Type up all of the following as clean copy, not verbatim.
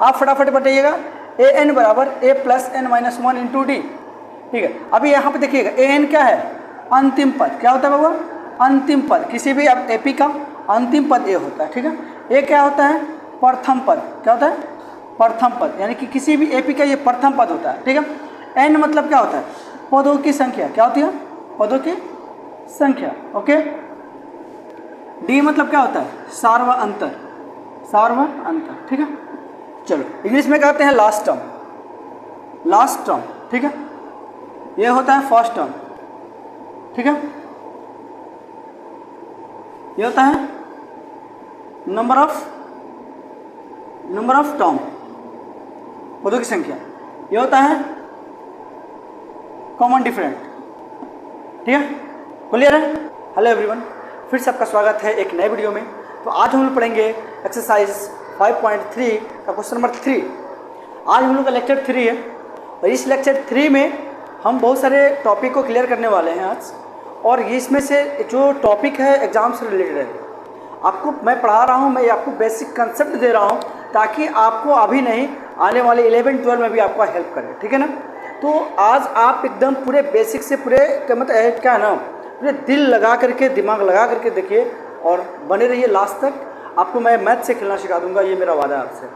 आप फटाफट बताइएगा। ए एन बराबर a plus N minus one into D. ठीक है, अभी यहाँ पे देखिएगा ए एन क्या है, अंतिम पद। क्या होता है बाबा, अंतिम पद। किसी भी अब एपी का अंतिम पद ए होता है। ठीक है, ए क्या होता है, प्रथम पद। क्या होता है, प्रथम पद, यानी कि किसी भी एपी का ये प्रथम पद होता है। ठीक है, एन मतलब क्या होता है, पदों की संख्या। क्या होती है, पदों की संख्या। ओके, डी मतलब क्या होता है, सार्व अंतर, सार्व अंतर। ठीक है, चलो इंग्लिश में कहते हैं लास्ट टर्म, लास्ट टर्म। ठीक है, ये होता है फर्स्ट टर्म। ठीक है, ये होता है नंबर ऑफ टर्म, पदों की संख्या। ये होता है कॉमन डिफरेंट। ठीक है, क्लियर है। हेलो एवरीवन, फिर से आपका स्वागत है एक नए वीडियो में। तो आज हम लोग पढ़ेंगे एक्सरसाइज 5.3 का क्वेश्चन नंबर 3। आज हम लोग का लेक्चर 3 है और इस लेक्चर 3 में हम बहुत सारे टॉपिक को क्लियर करने वाले हैं आज। और इसमें से जो टॉपिक है एग्जाम से रिलेटेड है, आपको मैं पढ़ा रहा हूँ, मैं आपको बेसिक कंसेप्ट दे रहा हूँ ताकि आपको अभी नहीं आने वाले 11-12 में भी आपको हेल्प करे। ठीक है ना। तो आज आप एकदम पूरे बेसिक से पूरे मतलब क्या है ना, पूरे दिल लगा करके, दिमाग लगा करके देखिए और बने रहिए लास्ट तक। आपको मैं मैथ से खेलना सिखा दूंगा, ये मेरा वादा है आपसे।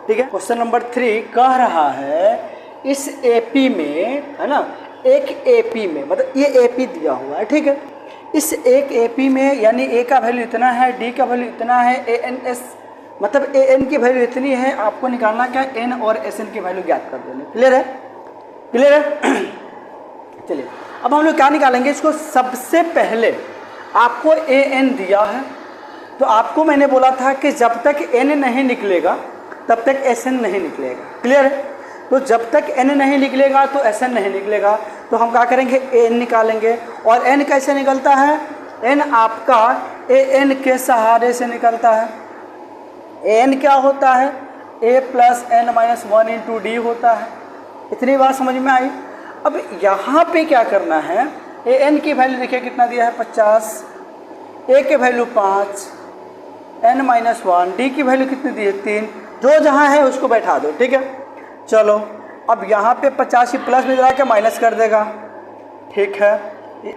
ठीक है, क्वेश्चन नंबर 3 कह रहा है इस एपी में, है ना, एक एपी में, मतलब ये एपी दिया हुआ है। ठीक है, इस एक एपी में यानी ए का वैल्यू इतना है, डी का वैल्यू इतना है, ए एन एस मतलब ए एन की वैल्यू इतनी है। आपको निकालना क्या है, एन और एस एन की वैल्यू ज्ञात कर देनी। क्लियर है, क्लियर है। चलिए अब हम लोग क्या निकालेंगे, इसको सबसे पहले आपको ए एन दिया है, तो आपको मैंने बोला था कि जब तक एन नहीं निकलेगा तब तक एस एन नहीं निकलेगा। क्लियर है, तो जब तक एन नहीं निकलेगा तो एस एन नहीं निकलेगा। तो हम क्या करेंगे, एन निकालेंगे। और एन कैसे निकलता है, एन आपका ए एन के सहारे से निकलता है। एन क्या होता है, a plus N minus one into d होता है। इतनी बात समझ में आई। अब यहाँ पे क्या करना है, ए एन की वैल्यू देखिए कितना दिया है, 50, ए के value 5, N minus one, D की वैल्यू कितनी दी है, 3। जो जहाँ है उसको बैठा दो। ठीक है, चलो अब यहाँ पे 50 ही प्लस में जरा के माइनस कर देगा। ठीक है,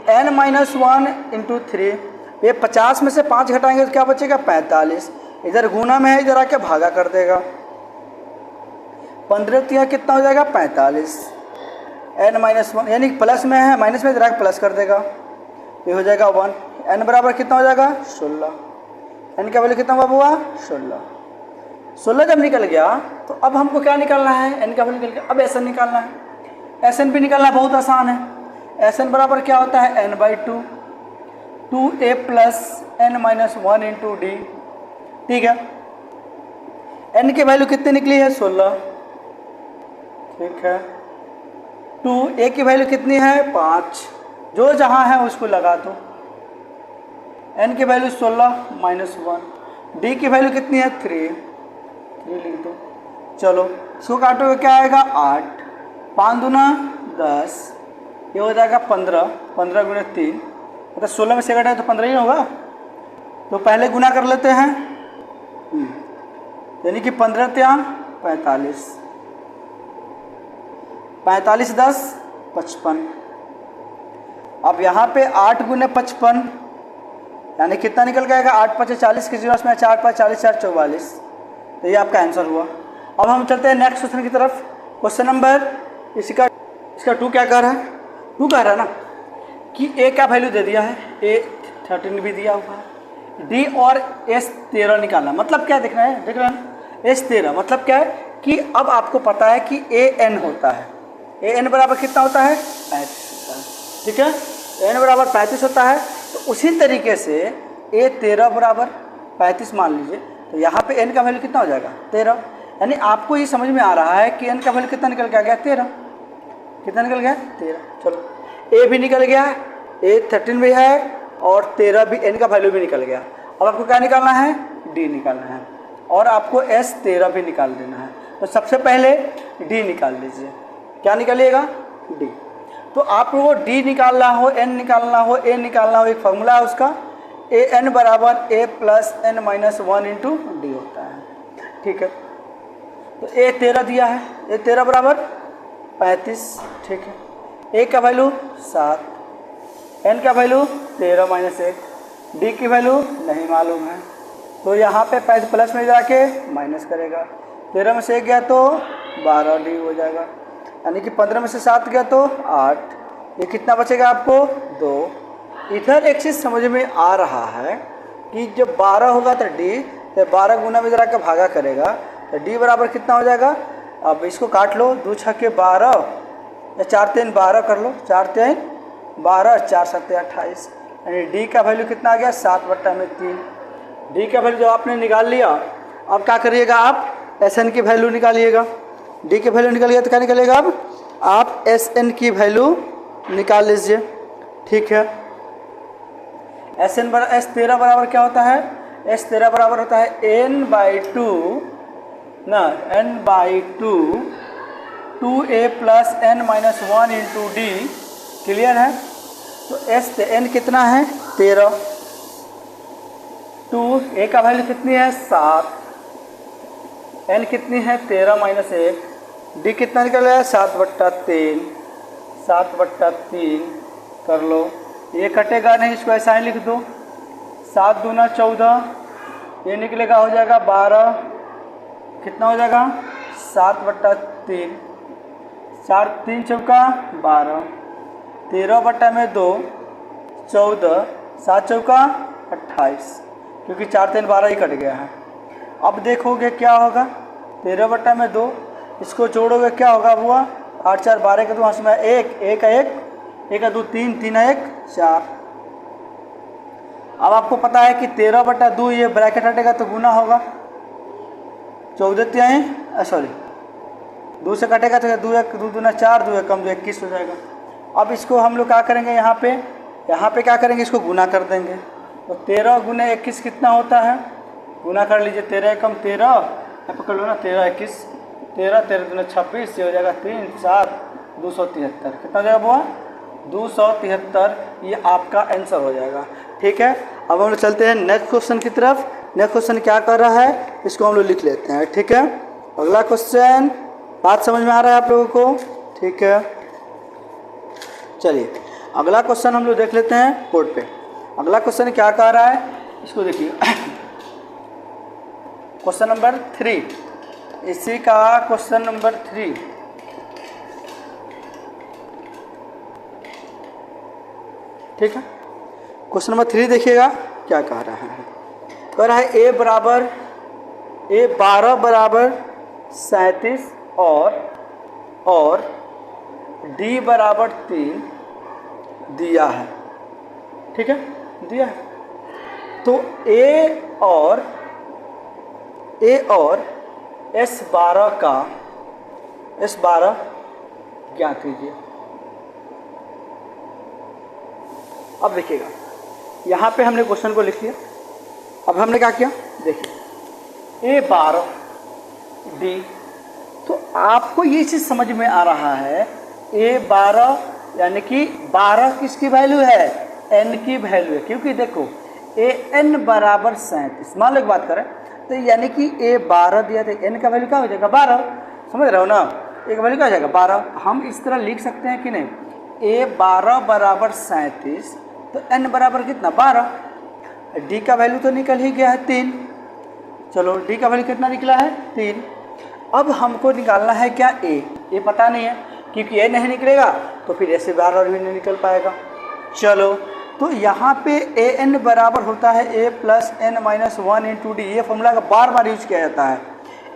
एन माइनस वन इंटू 3, ये 50 में से 5 घटाएंगे तो क्या बचेगा, 45। इधर गुना में है, इधर आके भागा कर देगा। 15 कितना हो जाएगा, 45। एन माइनस वन यानी प्लस में है, माइनस में जरा प्लस कर देगा, ये हो जाएगा 1। एन बराबर कितना हो जाएगा, 16। एन का वैल्यू कितना हुआ, 16 जब निकल गया तो अब हमको क्या निकालना है, एन का वैल्यू निकल गया। अब एस एन निकालना है। एस एन भी निकालना बहुत आसान है। एस एन बराबर क्या होता है, n/2, 2a plus N minus one into D. ठीक है, एन की वैल्यू कितनी निकली है, 16। ठीक है, 2a की वैल्यू कितनी है, 5। जो जहाँ है उसको लगा दो। एन की वैल्यू 16 माइनस 1, डी की वैल्यू कितनी है, 3 लिख दो। चलो इसको काटोगे क्या आएगा, 8, 5 दूना 10, ये हो जाएगा 15, 15 गुना 3 मतलब 16 में से घटाए तो 15 ही होगा। तो पहले गुना कर लेते हैं, यानी कि 15 3 45, 45 10 55। अब यहाँ पे 8 गुने 55 यानी कितना निकल के आएगा, 8 5 40 की 0 में 4 5 40 4 44। तो ये आपका आंसर हुआ। अब हम चलते हैं नेक्स्ट क्वेश्चन की तरफ। क्वेश्चन नंबर इसका 2 क्या कह रहा है, 2 कह रहा है ना कि ए का वैल्यू दे दिया है, ए 13 भी दिया हुआ है, डी और एस 13 निकालना। मतलब क्या देखना है, देख रहे हैं एस 13 मतलब क्या है कि अब आपको पता है कि ए एन होता है, ए एन बराबर कितना होता है, 35 होता है। ठीक है, एन बराबर 35 होता है। तो उसी तरीके से ए 13 बराबर 35 मान लीजिए, तो यहाँ पे n का वैल्यू कितना हो जाएगा, 13। यानी आपको ये समझ में आ रहा है कि n का वैल्यू कितना निकल के आ गया, 13। कितना निकल गया, 13। चलो a भी निकल गया, a 13 भी है और 13 भी, n का वैल्यू भी निकल गया। अब आपको क्या निकालना है, d निकालना है और आपको s 13 भी निकाल देना है। तो सबसे पहले d निकाल लीजिए। क्या निकालिएगा, d। तो आप लोगों को d निकालना हो, n निकालना हो, a निकालना हो, एक फॉर्मूला है उसका, ए एन बराबर a plus N minus one into d होता है। ठीक है, तो ए 13 दिया है, ए 13 बराबर 35, ठीक है। ए का वैल्यू 7, एन का वैल्यू 13 माइनस 1, डी की वैल्यू नहीं मालूम है, तो यहाँ पे प्लस में जाके माइनस करेगा। 13 में से 1 गया तो 12 डी हो जाएगा, यानी कि 15 में से 7 गया तो 8। ये कितना बचेगा आपको 2। इधर एक चीज़ समझ में आ रहा है कि जब 12 होगा तो डी, तो 12 गुना में जरा के भागा करेगा तो डी बराबर कितना हो जाएगा। अब इसको काट लो, 2 छक्के 12 या 4 3 12 कर लो, 4 3 12, 4 7 28, यानी डी का वैल्यू कितना आ गया 7/3। डी का वैल्यू जब आपने निकाल लिया, अब क्या करिएगा आप एस एन की वैल्यू निकालिएगा। डी की वैल्यू निकालिएगा तो क्या निकलेगा, अब आप एस एन की वैल्यू निकाल लीजिए, ठीक है। एस 13 बराबर क्या होता है, एस 13 बराबर होता है n/2 ना, n/2 2a plus n-1 into D, clear है। तो एस एन कितना है 13, 2 ए का वैल्यू कितनी है 7, एन कितनी है 13 माइनस 1, डी कितना निकल गया 7/3, 7/3 कर लो। ये कटेगा नहीं, इसको ऐसा ही लिख दो, 7 दूना 14, ये निकलेगा हो जाएगा 12, कितना हो जाएगा 7/3, 4 3 चौका 12, 13/2 14, 7 चौका 28, क्योंकि 4 3 12 ही कट गया है। अब देखोगे क्या होगा, 13/2 इसको जोड़ोगे क्या होगा, हुआ 8 4 12 का 2 हाथ में 1, 1 का 2 3, 3 1 4। अब आपको पता है कि 13/2 ये ब्रैकेट हटेगा तो गुना होगा, 14 सॉरी 2 से कटेगा तो 2 1 2 दूना 4, 2 1 कम 2 21 हो जाएगा। अब इसको हम लोग क्या करेंगे, यहाँ पे क्या करेंगे, इसको गुना कर देंगे। तो 13 गुना 21 कितना होता है, गुना कर लीजिए, 13 कम 13, पकड़ लो ना, 13 21, 13 13 दूना 26, ये हो जाएगा 3 7 273, कितना हो जाएगा बुआ 273, ये आपका आंसर हो जाएगा, ठीक है। अब हम लोग चलते हैं नेक्स्ट क्वेश्चन की तरफ। नेक्स्ट क्वेश्चन क्या कर रहा है इसको हम लोग लिख लेते हैं, ठीक है। अगला क्वेश्चन, बात समझ में आ रहा है आप लोगों को, ठीक है। चलिए अगला क्वेश्चन हम लोग देख लेते हैं बोर्ड पे। अगला क्वेश्चन क्या कह रहा है इसको देखिए, क्वेश्चन नंबर 3, इसी का क्वेश्चन नंबर 3, ठीक है। क्वेश्चन नंबर 3 देखिएगा क्या कह रहा है, कह रहा है a 12 बराबर 37 और d बराबर 3 दिया है, ठीक है, दिया है। तो a और S12 का S12 ज्ञात कीजिए। अब देखिएगा यहाँ पे हमने क्वेश्चन को लिख लिया। अब हमने क्या किया, देखिए A12 D, तो आपको ये चीज़ समझ में आ रहा है A12 यानी कि 12 किसकी वैल्यू है, n की वैल्यू है, क्योंकि देखो an बराबर 37, मान लो एक बात करें तो यानी कि A12 दिया था, n का वैल्यू क्या हो जाएगा 12, समझ रहे हो ना, एक वैल्यू क्या हो जाएगा 12। हम इस तरह लिख सकते हैं कि नहीं, A12 बराबर 37, तो n बराबर कितना 12, d का वैल्यू तो निकल ही गया है 3, चलो d का वैल्यू कितना निकला है 3। अब हमको निकालना है क्या a पता नहीं है, क्योंकि a नहीं निकलेगा तो फिर ऐसे 12 भी नहीं निकल पाएगा। चलो तो यहाँ पे an बराबर होता है a plus n-1 into D, ये फॉर्मूला का बार बार यूज किया जाता है।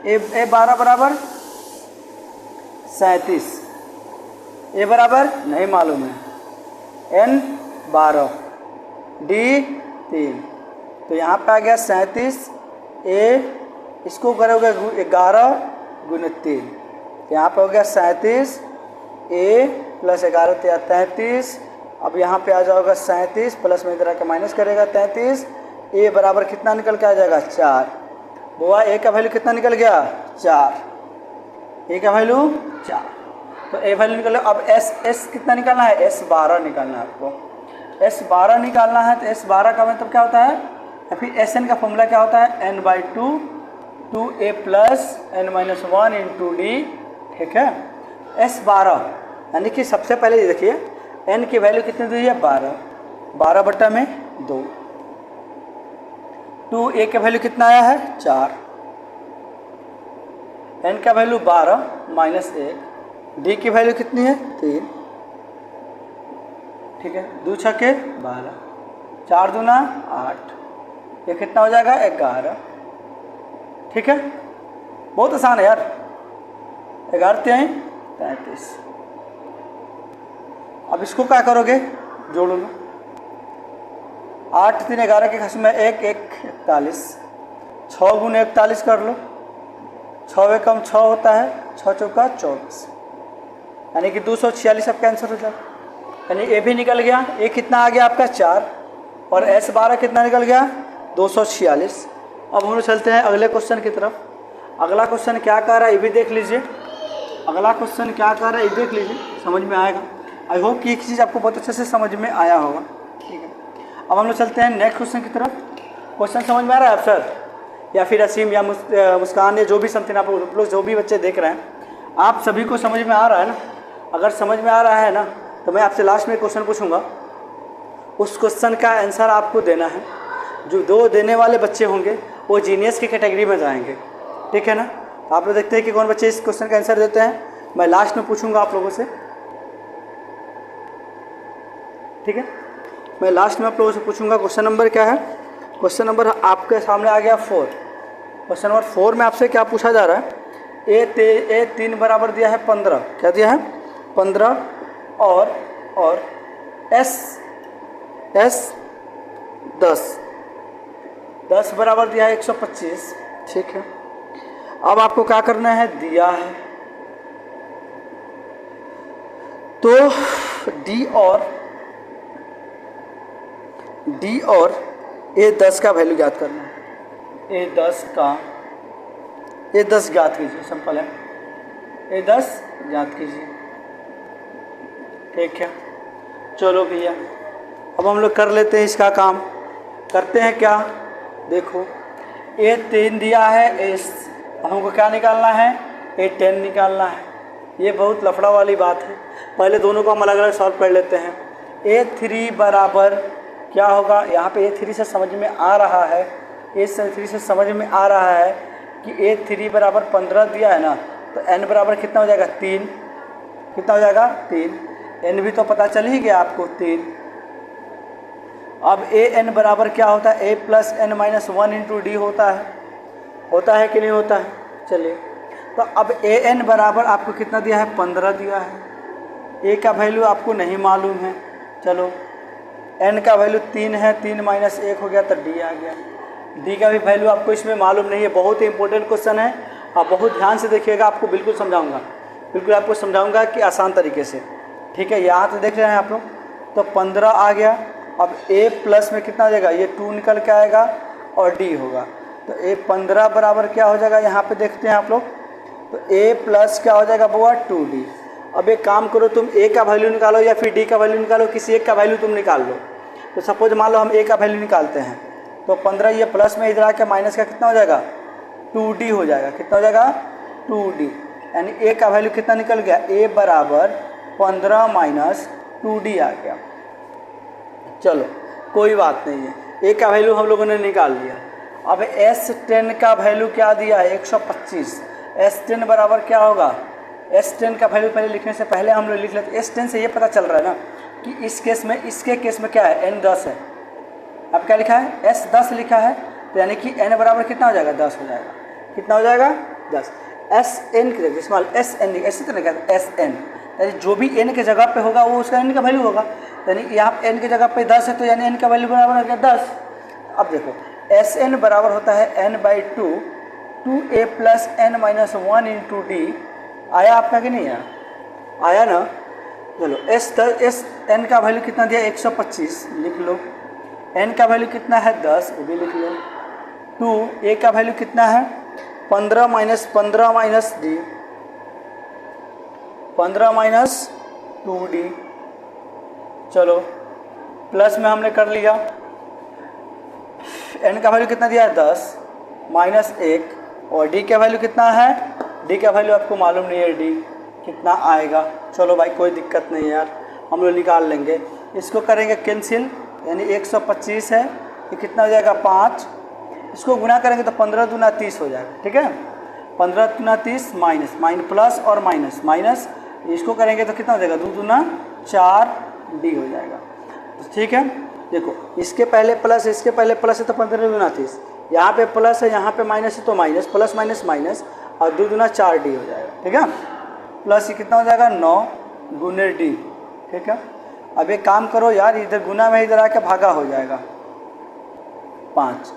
A12 बराबर 37, a बराबर नहीं मालूम है, n 12 d 3, तो यहाँ पे आ गया 37, a इसको करोगे 11 गुने 3, यहाँ पे हो गया 37, a प्लस 11 33, अब यहाँ पे आ जाओगा 37 प्लस में इधर आके माइनस करेगा 33, a बराबर कितना निकल के आ जाएगा 4। बुआ a का वैल्यू कितना निकल गया 4, a का वैल्यू 4, तो a वैल्यू निकल। अब s कितना निकालना है, S12 निकालना है आपको, S12 निकालना है। तो S12 का मतलब क्या होता है, या फिर Sn का फॉर्मूला क्या होता है, n/2 2a plus n minus 1 into D, ठीक है। S12 यानी कि सबसे पहले ये देखिए n की वैल्यू कितनी दी है 12, 12 बट्टा में 2। 2a का वैल्यू कितना आया है 4, n का वैल्यू 12 माइनस 1, d की वैल्यू कितनी है 3, ठीक है। 2 छक्के 12, 4 दूना 8, ये कितना हो जाएगा 11, ठीक है। बहुत आसान है यार, 11 3 35। अब इसको क्या करोगे, जोड़ लो। 8 3 11 के खस में 1 1 41, 6 गुने 41 कर लो, 6 में कम 6 होता है, 6 चौका 24, यानी कि 246 अब कैंसिल हो जाएगा, यानी ए भी निकल गया। ए कितना आ गया आपका 4 और S12 कितना निकल गया 246। अब हम लोग चलते हैं अगले क्वेश्चन की तरफ। अगला क्वेश्चन क्या कह रहा है ये भी देख लीजिए। अगला क्वेश्चन क्या कह रहा है ये देख लीजिए, समझ में आएगा। आई होप कि एक चीज़ आपको बहुत अच्छे से समझ में आया होगा, ठीक है। अब हम लोग चलते हैं नेक्स्ट क्वेश्चन की तरफ। क्वेश्चन समझ में आ रहा है आप सर, या फिर असीम या मुस्कान या जो भी समथिंग आप लोग जो भी बच्चे देख रहे हैं, आप सभी को समझ में आ रहा है ना? अगर समझ में आ रहा है ना तो मैं आपसे लास्ट में क्वेश्चन पूछूंगा, उस क्वेश्चन का आंसर आपको देना है। जो 2 देने वाले बच्चे होंगे वो जीनियस की कैटेगरी में जाएंगे, ठीक है ना। तो आप लोग देखते हैं कि कौन बच्चे इस क्वेश्चन का आंसर देते हैं। मैं लास्ट में पूछूंगा आप लोगों से, ठीक है। मैं लास्ट में आप लोगों से पूछूंगा क्वेश्चन नंबर क्या है। क्वेश्चन नंबर आपके सामने आ गया 4। क्वेश्चन नंबर 4 में आपसे क्या पूछा जा रहा है, ए 3 बराबर दिया है 15, क्या दिया है 15, और एस 10 बराबर दिया है 125, ठीक है। अब आपको क्या करना है, दिया है तो डी और A10 का वैल्यू ज्ञात करना है। A10 ज्ञात कीजिए, सिंपल है, A10 ज्ञात कीजिए, ठीक है। चलो भैया अब हम लोग कर लेते हैं इसका काम। करते हैं क्या, देखो A3 दिया है, हमको क्या निकालना है, A10 निकालना है। ये बहुत लफड़ा वाली बात है, पहले दोनों को हम अलग अलग सॉल्व कर लेते हैं। A3 बराबर क्या होगा, यहाँ पे A3 से समझ में आ रहा है, A3 से समझ में आ रहा है कि A3 बराबर 15 दिया है ना, तो n बराबर कितना हो जाएगा 3, कितना हो जाएगा 3, n भी तो पता चल ही गया आपको 3। अब an बराबर क्या होता है, a plus n minus 1 into d होता है कि नहीं होता है। चलिए तो अब an बराबर आपको कितना दिया है 15 दिया है, a का वैल्यू आपको नहीं मालूम है, चलो n का वैल्यू 3 है, 3 माइनस 1 हो गया तो d आ गया। d का भी वैल्यू आपको इसमें मालूम नहीं है। बहुत ही इंपॉर्टेंट क्वेश्चन है, आप बहुत ध्यान से देखिएगा, आपको बिल्कुल समझाऊंगा कि आसान तरीके से, ठीक है। यहाँ तो देख रहे हैं आप लोग, तो 15 आ गया। अब a प्लस में कितना हो जाएगा, ये 2 निकल के आएगा और d होगा, तो a 15 बराबर क्या हो जाएगा, यहाँ पे देखते हैं आप लोग, तो a प्लस क्या हो जाएगा बुआ 2d। अब एक काम करो, तुम a का वैल्यू निकालो या फिर d का वैल्यू निकालो, किसी एक का वैल्यू तुम निकाल लो। तो सपोज मान लो हम a का वैल्यू निकालते हैं, तो 15 ये प्लस में इधर आके माइनस का कितना हो जाएगा 2d हो जाएगा, कितना हो जाएगा 2d, यानी a का वैल्यू कितना निकल गया, a बराबर 15 माइनस 2d आ गया। चलो कोई बात नहीं है, a का वैल्यू हम लोगों ने निकाल लिया। अब S10 का वैल्यू क्या दिया है 125, S10 बराबर क्या होगा, S10 का वैल्यू पहले लिखने से पहले हम लोग लिख लेते। S10 से ये पता चल रहा है ना कि इस केस में, इसके केस में क्या है n 10 है। अब क्या लिखा है S10 लिखा है, तो यानी कि n बराबर कितना हो जाएगा 10 हो जाएगा, कितना हो जाएगा 10। Sn की जगह स्मॉल Sn ऐसे तो लिखा है Sn, यानी जो भी n के जगह पे होगा वो उसका n का वैल्यू होगा, यानी यहाँ n के जगह पे 10 है तो यानी n का वैल्यू बराबर हो गया 10। अब देखो Sn बराबर होता है n/2 2a plus n minus 1 into D. आया आपका कि नहीं आया ना। चलो n का वैल्यू कितना दिया 125 लिख लो, n का वैल्यू कितना है 10 वो भी लिख लो, 2a का वैल्यू कितना है 15 minus 15 minus D, 15 minus 2d। चलो प्लस में हमने कर लिया, n का वैल्यू कितना दिया है 10 माइनस 1 और डी का वैल्यू कितना है, डी का वैल्यू आपको मालूम नहीं है डी कितना आएगा। चलो भाई कोई दिक्कत नहीं है यार, हम लोग निकाल लेंगे। इसको करेंगे कैंसिल, यानी 125 है, ये कितना हो जाएगा 5। इसको गुना करेंगे तो 15 दूना 30 हो जाएगा, ठीक है। 15 दूना 30 माइनस प्लस और माइनस माइनस, इसको करेंगे तो कितना हो जाएगा 2 दूना 4 डी हो जाएगा। तो ठीक है, देखो इसके पहले प्लस इसके पहले प्लस है तो 15 दूना 30, यहाँ पे प्लस है यहाँ पे माइनस है तो माइनस, प्लस माइनस माइनस और 2 दूना 4 डी हो जाएगा, ठीक है। प्लस ये कितना हो जाएगा 9 गुने डी, ठीक है। अब एक काम करो यार, इधर गुना में इधर आके भागा हो जाएगा 5,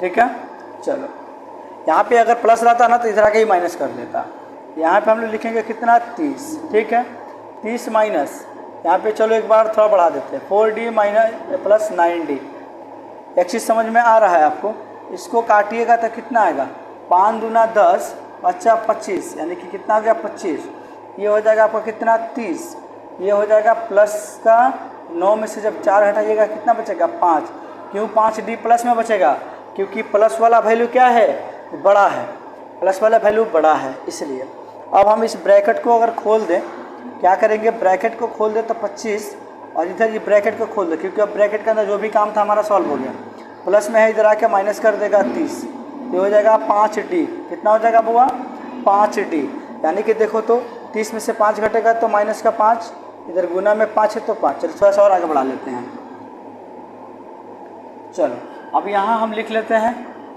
ठीक है। चलो यहाँ पे अगर प्लस रहता ना तो इधर आके ही माइनस कर लेता। यहाँ पे हम लोग लिखेंगे कितना 30, ठीक है। 30 माइनस यहाँ पे चलो एक बार थोड़ा बढ़ा देते हैं 4d माइनस प्लस 9d। एक चीज़ समझ में आ रहा है आपको, इसको काटिएगा तो कितना आएगा 5 दूना 10 बच्चा 25, यानी कि कितना हो गया 25। ये हो जाएगा आपका कितना 30, ये हो जाएगा प्लस का 9 में से जब 4 हटाइएगा कितना बचेगा 5। क्यों 5d प्लस में बचेगा, क्योंकि प्लस वाला वैल्यू क्या है बड़ा है, प्लस वाला वैल्यू बड़ा है इसलिए। अब हम इस ब्रैकेट को अगर खोल दें, क्या करेंगे ब्रैकेट को खोल दें तो 25 और इधर ये ब्रैकेट को खोल दें, क्योंकि अब ब्रैकेट के अंदर जो भी काम था हमारा सॉल्व हो गया। प्लस में है इधर आके माइनस कर देगा 30, ये हो जाएगा 5d। कितना हो जाएगा बुआ 5d, यानी कि देखो तो 30 में से 5 घटेगा तो माइनस का 5, इधर गुना में 5 है तो 5। चलो थोड़ा सा और आगे बढ़ा लेते हैं। चलो अब यहाँ हम लिख लेते हैं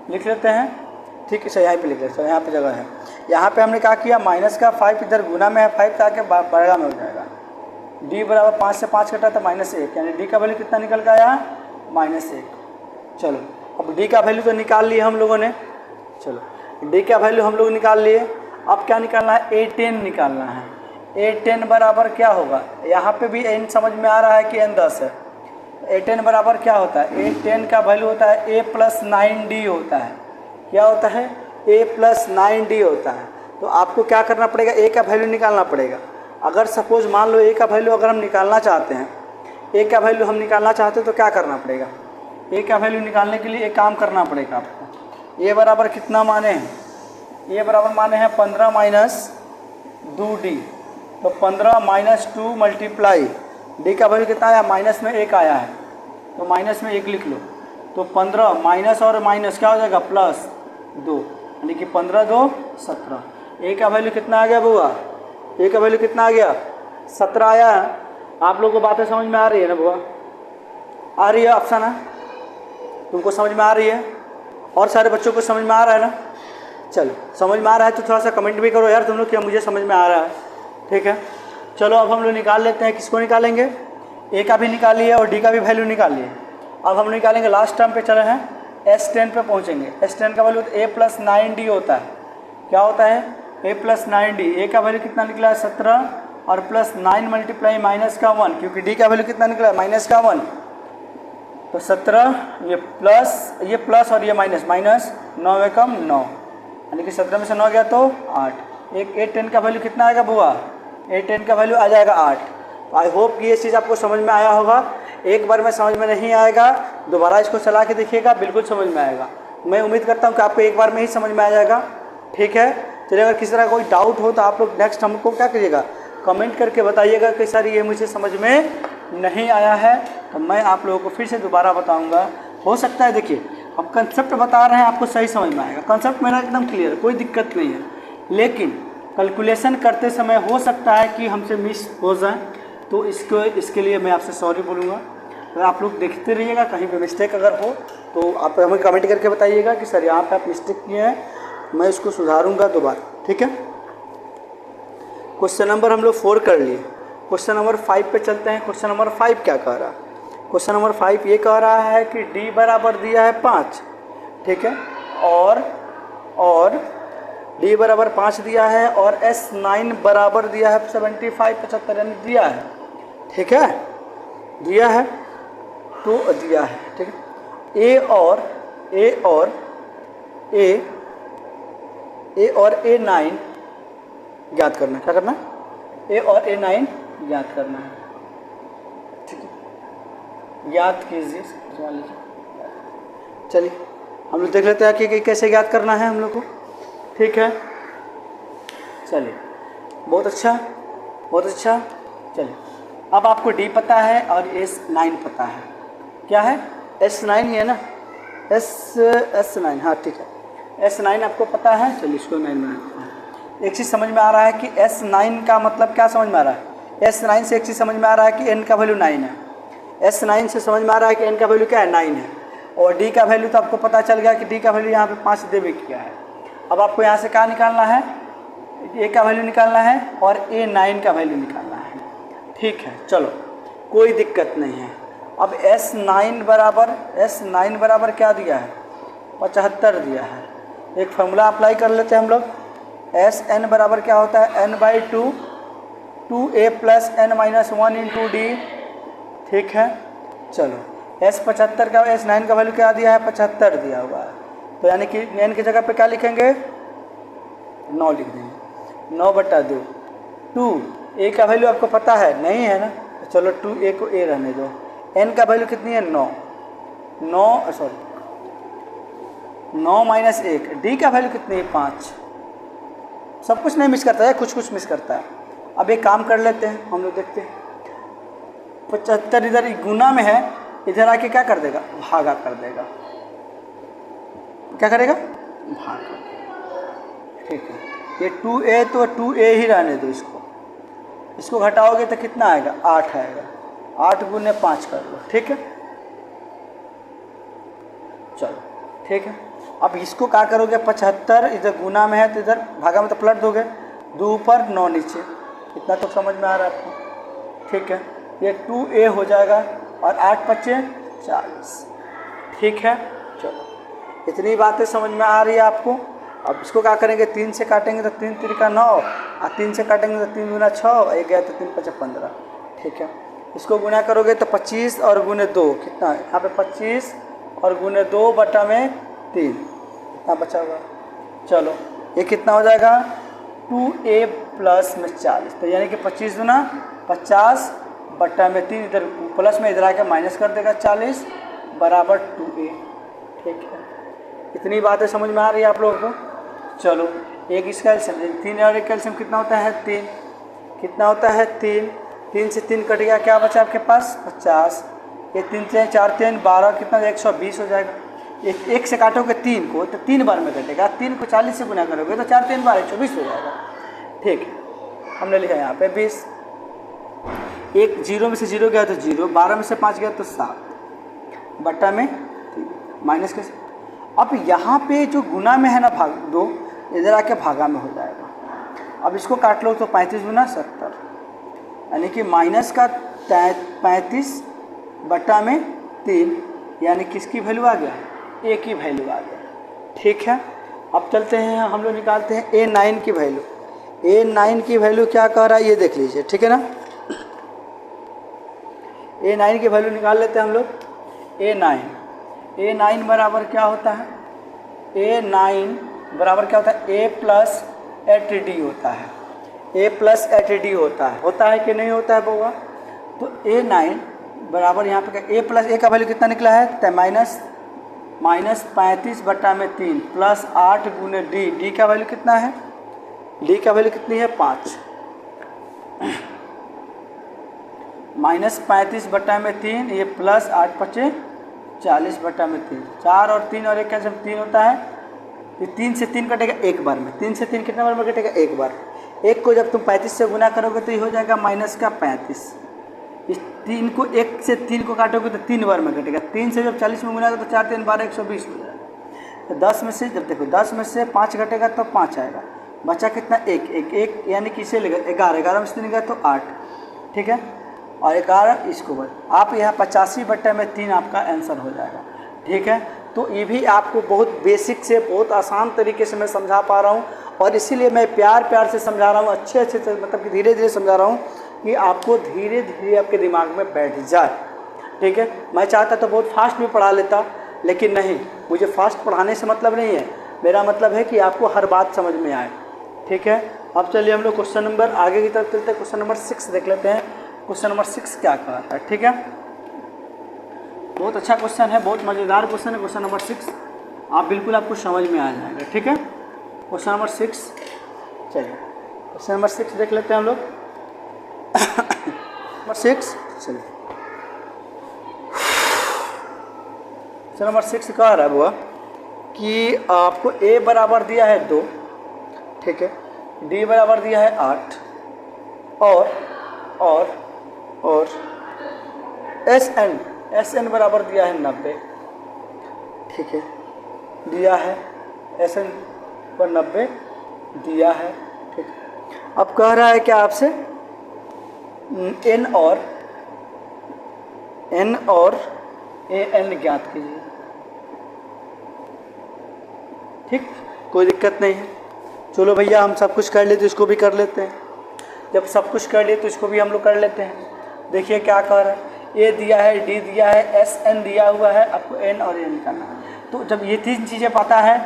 ठीक है। यहाँ पे लिख लेते हैं, यहाँ पे जगह है। यहाँ पे हमने क्या किया माइनस का 5 इधर गुना में है 5 तो आके बड़ा में हो जाएगा। d बराबर 5 से 5 घटा तो -1, यानी d का वैल्यू कितना निकल के आया -1। चलो अब d का वैल्यू तो निकाल लिए हम लोगों ने, चलो d का वैल्यू हम लोग निकाल लिए। अब क्या निकालना है a10 निकालना है। a10 बराबर क्या होगा, यहाँ पे भी n समझ में आ रहा है कि n 10 है। a10 बराबर क्या होता है, a10 का वैल्यू होता है a + 9d होता है। क्या होता है a + 9d होता है। तो आपको क्या करना पड़ेगा, a का वैल्यू निकालना पड़ेगा। अगर सपोज मान लो a का वैल्यू अगर हम निकालना चाहते हैं, a का वैल्यू हम निकालना चाहते हैं तो क्या करना पड़ेगा, a का वैल्यू निकालने के लिए एक काम करना पड़ेगा आपको। a बराबर कितना माने हैं, a बराबर माने हैं 15 - 2d, तो 15 - 2 मल्टीप्लाई d का वैल्यू कितना आया माइनस में 1 आया है तो माइनस में 1 लिख लो। तो 15 माइनस और माइनस क्या हो जाएगा +2, यानी कि 15 - 2 = 17। a का वैल्यू कितना आ गया बुआ, a का वैल्यू कितना आ गया 17 आया है। आप लोगों को बातें समझ में आ रही है ना बुआ, आ रही है ऑप्शन है, तुमको समझ में आ रही है और सारे बच्चों को समझ में आ रहा है ना। चलो समझ में आ रहा है तो थोड़ा सा कमेंट भी करो यार तुम लोग, क्या मुझे समझ में आ रहा है, ठीक है। चलो अब हम लोग निकाल लेते हैं, किसको निकालेंगे, a का भी निकाल लिए और d का भी वैल्यू निकाल लिए। अब हम निकालेंगे लास्ट टर्म पे चले हैं, s10 पे पहुंचेंगे। s10 का वैल्यू a + 9d होता है। क्या होता है a + 9d, a का वैल्यू कितना निकला है 17 और +9 मल्टीप्लाई -1, क्योंकि d का वैल्यू कितना निकला है -1, तो 17 ये प्लस और ये माइनस 9 में कम 9, यानी कि 17 में से 9 गया तो 8। एक a10 का वैल्यू कितना आएगा बुआ, a10 का वैल्यू आ जाएगा 8। आई होप कि ये चीज़ आपको समझ में आया होगा। एक बार में समझ में नहीं आएगा, दोबारा इसको चला के देखिएगा, बिल्कुल समझ में आएगा। मैं उम्मीद करता हूँ कि आपको एक बार में ही समझ में आ जाएगा, ठीक है। चलिए अगर किसी तरह कोई डाउट हो तो आप लोग नेक्स्ट हमको क्या करिएगा, कमेंट करके बताइएगा कि सर ये मुझे समझ में नहीं आया है, तो मैं आप लोगों को फिर से दोबारा बताऊँगा। हो सकता है देखिए हम कंसेप्ट बता रहे हैं आपको सही समझ में आएगा, कंसेप्ट मेरा एकदम क्लियर, कोई दिक्कत नहीं है, लेकिन कैलकुलेशन करते समय हो सकता है कि हमसे मिस हो जाए, तो इसके लिए मैं आपसे सॉरी बोलूँगा। अगर आप लोग देखते रहिएगा, कहीं पे मिस्टेक अगर हो तो आप हमें कमेंट करके बताइएगा कि सर यहाँ पे आप मिस्टेक किए हैं, मैं इसको सुधारूंगा दोबारा, ठीक है। क्वेश्चन नंबर हम लोग 4 कर लिए। क्वेश्चन नंबर 5 पे चलते हैं। क्वेश्चन नंबर 5 क्या कह रहा है, क्वेश्चन नंबर 5 ये कह रहा है कि d बराबर दिया है 5, ठीक है, और d बराबर 5 दिया है और s9 बराबर दिया है 75 यानी दिया है, ठीक है, दिया है तो दिया है, ठीक है। a और a9 ज्ञात करना है। क्या करना है, a और a9 ज्ञात करना है, ठीक है, ज्ञात कीजिए। चलिए हम लोग देख लेते हैं कि कैसे ज्ञात करना है हम लोग को। ठीक है, चलिए बहुत अच्छा बहुत अच्छा। चलिए अब आपको डी पता है और S9 पता है। क्या है? S9 ही है ना, S9, हाँ ठीक है, S9 आपको पता है। चलिए इसको 9 बनाते हैं। एक चीज़ समझ में आ रहा है कि S9 का मतलब क्या समझ में आ रहा है? S9 से एक चीज़ समझ में आ रहा है कि n का वैल्यू 9 है। S9 से समझ में आ रहा है कि n का वैल्यू क्या है? 9 है। और d का वैल्यू तो आपको पता चल गया कि d का वैल्यू यहाँ पे 5 देवे किया है। अब आपको यहाँ से क्या निकालना है? a का वैल्यू निकालना है और A9 का वैल्यू निकालना है। ठीक है, चलो कोई दिक्कत नहीं है। अब S9 बराबर क्या दिया है? 75 दिया है। एक फार्मूला अप्लाई कर लेते हैं हम लोग। Sn बराबर क्या होता है? n/2 2a + n-1 into D. ठीक है, चलो S75 का S9 का वैल्यू क्या दिया है? 75 दिया हुआ है। तो यानी कि n की जगह पे क्या लिखेंगे? 9 लिख देंगे। 9/2 2 a का वैल्यू आपको पता है? नहीं है ना, तो चलो 2a को a रहने दो। n का वैल्यू कितनी है? 9 - 1। d का वैल्यू कितनी है? 5। सब कुछ नहीं मिस करता है, कुछ मिस करता है। अब एक काम कर लेते हैं हम लोग, देखते हैं। 75 इधर गुना में है, इधर आके क्या कर देगा? भागा कर देगा। क्या करेगा? भागा। ठीक है, ये 2a तो 2a ही रहने दो। इसको घटाओगे तो कितना आएगा? 8 आएगा। 8 गुने 5 कर लो। ठीक है, चलो ठीक है। अब इसको क्या करोगे? 75 इधर गुना में है तो इधर भागा में तो पलट दोगे। 2 ऊपर 9 नीचे। इतना तो समझ में आ रहा है आपको? ठीक है, ये 2a हो जाएगा और 8 × 5 = 40। ठीक है, चलो इतनी बातें समझ में आ रही है आपको। अब इसको क्या करेंगे? 3 से काटेंगे तो 3 × 3 = 9 और 3 से काटेंगे तो 3 × 6, 1 गया तो 3 × 5 = 15। ठीक है, इसको गुना करोगे तो 25 और गुने 2 कितना है? यहाँ पे 25 और गुने 2/3 कितना बचा हुआ? चलो ये कितना हो जाएगा? 2a + में 40। तो यानी कि 25 गुना 50/3, इधर प्लस में इधर आके माइनस कर देगा 40 बराबर 2a। ठीक है, इतनी बातें समझ में आ रही है आप लोगों को? चलो एक इसका एल्सियम, 3 और 1 का एल्सियम कितना होता है? 3। कितना होता है? 3। 3 से 3 कट गया, क्या बचा आपके पास? 50। ये 3 से 4 3 12 कितना? 120 हो जाएगा। एक से काटोगे 3 को तो 3 बार में कटेगा। 3 को 40 से गुना करोगे तो 4 3 12 120 हो जाएगा। ठीक है, हमने लिखा यहाँ पे 20। एक 0 में से 0 गया तो 0, 12 में से 5 गया तो 7 बट्टा में 3 माइनस कैसे? अब यहाँ पे जो गुना में है ना भाग 2, इधर आके भागा में हो जाएगा। अब इसको काट लो तो 35 गुना 70, यानी कि माइनस का 35/3, यानी किसकी वैल्यू आ गया? a की वैल्यू आ गया। ठीक है, अब चलते हैं हम लोग निकालते हैं A9 की वैल्यू। A9 की वैल्यू क्या कह रहा है ये देख लीजिए। ठीक है ना, A9 की वैल्यू निकाल लेते हैं हम लोग। A9 बराबर क्या होता है? A9 बराबर क्या होता है? A + 8D होता है। A + 8D होता है कि नहीं होता है बउआ? तो A9 बराबर यहाँ पे A + A का वैल्यू कितना निकला है? -35/3 + 8 गुने D का वैल्यू कितना है? D का वैल्यू कितनी है? 5। -35/3 ये + 8 × 5 = 40/3। 4 और 3 और 1 का जब 3 होता है, ये 3 से 3 कटेगा एक बार में। 3 से 3 कितने बार में कटेगा? एक बार। एक को जब तुम 35 से गुना करोगे तो ये हो जाएगा -35। इस 3 को 1 से 3 को काटोगे तो 3 बार में कटेगा। 3 से जब 40 में गुना करोगे तो 4 3 12 120 हो जाएगा। तो 10 में से जब देखो 10 में से 5 घटेगा तो 5 आएगा। बचा कितना? 1 यानी कि इसे लेगा 11 में से 3 गया तो 8। ठीक है, और 11 इसको बोल आप यहाँ 85/3 आपका आंसर हो जाएगा। ठीक है, तो ये भी आपको बहुत बेसिक से बहुत आसान तरीके से मैं समझा पा रहा हूँ, और इसीलिए मैं प्यार से समझा रहा हूँ, अच्छे से, मतलब कि धीरे धीरे समझा रहा हूँ कि आपको धीरे धीरे आपके दिमाग में बैठ जाए। ठीक है, मैं चाहता तो बहुत फास्ट भी पढ़ा लेता, लेकिन नहीं, मुझे फास्ट पढ़ाने से मतलब नहीं है। मेरा मतलब है कि आपको हर बात समझ में आए। ठीक है, अब चलिए हम लोग क्वेश्चन नंबर आगे की तरफ चलते हैं। क्वेश्चन नंबर 6 देख लेते हैं। क्वेश्चन नंबर 6 क्या कह रहा है? ठीक है, बहुत अच्छा क्वेश्चन है, बहुत मज़ेदार क्वेश्चन है। क्वेश्चन नंबर 6 आप बिल्कुल आपको समझ में आ जाएगा। ठीक है, क्वेश्चन नंबर 6, चलिए क्वेश्चन नंबर 6 देख लेते हैं हम लोग। नंबर 6, चलिए क्वेश्चन नंबर 6 कह रहा है वो कि आपको a बराबर दिया है 2, ठीक है, d बराबर दिया है 8 और SN बराबर दिया है 90, ठीक है, दिया है SN पर 90 दिया है, ठीक है। अब कह रहा है क्या आपसे n और AN ज्ञात कीजिए, ठीक, कोई दिक्कत नहीं है। चलो भैया हम सब कुछ कर लेते, इसको भी कर लेते हैं। जब सब कुछ कर लिए तो इसको भी हम लोग कर लेते हैं। देखिए क्या कह रहा है, A दिया है, D दिया है, SN दिया हुआ है, आपको N और A निकालना है। तो जब ये 3 चीज़ें पता है,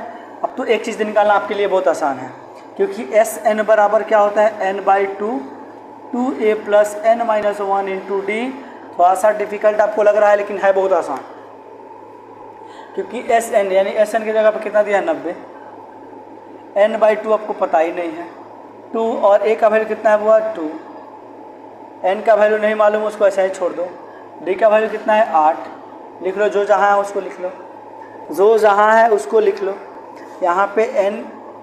अब तो एक चीज़ निकालना आपके लिए बहुत आसान है, क्योंकि SN बराबर क्या होता है n/2 2A + n-1 into D। थोड़ा सा डिफिकल्ट आपको लग रहा है लेकिन है बहुत आसान, क्योंकि SN यानी SN की जगह पर कितना दिया है 90, n/2 आपको पता ही नहीं है, 2 और A का वैल्यू कितना है हुआ 2, N का वैल्यू नहीं मालूम उसको ऐसा ही छोड़ दो, D का वैल्यू कितना है 8, लिख लो, जो जहाँ है उसको लिख लो, जो जहाँ है उसको लिख लो। यहाँ पे N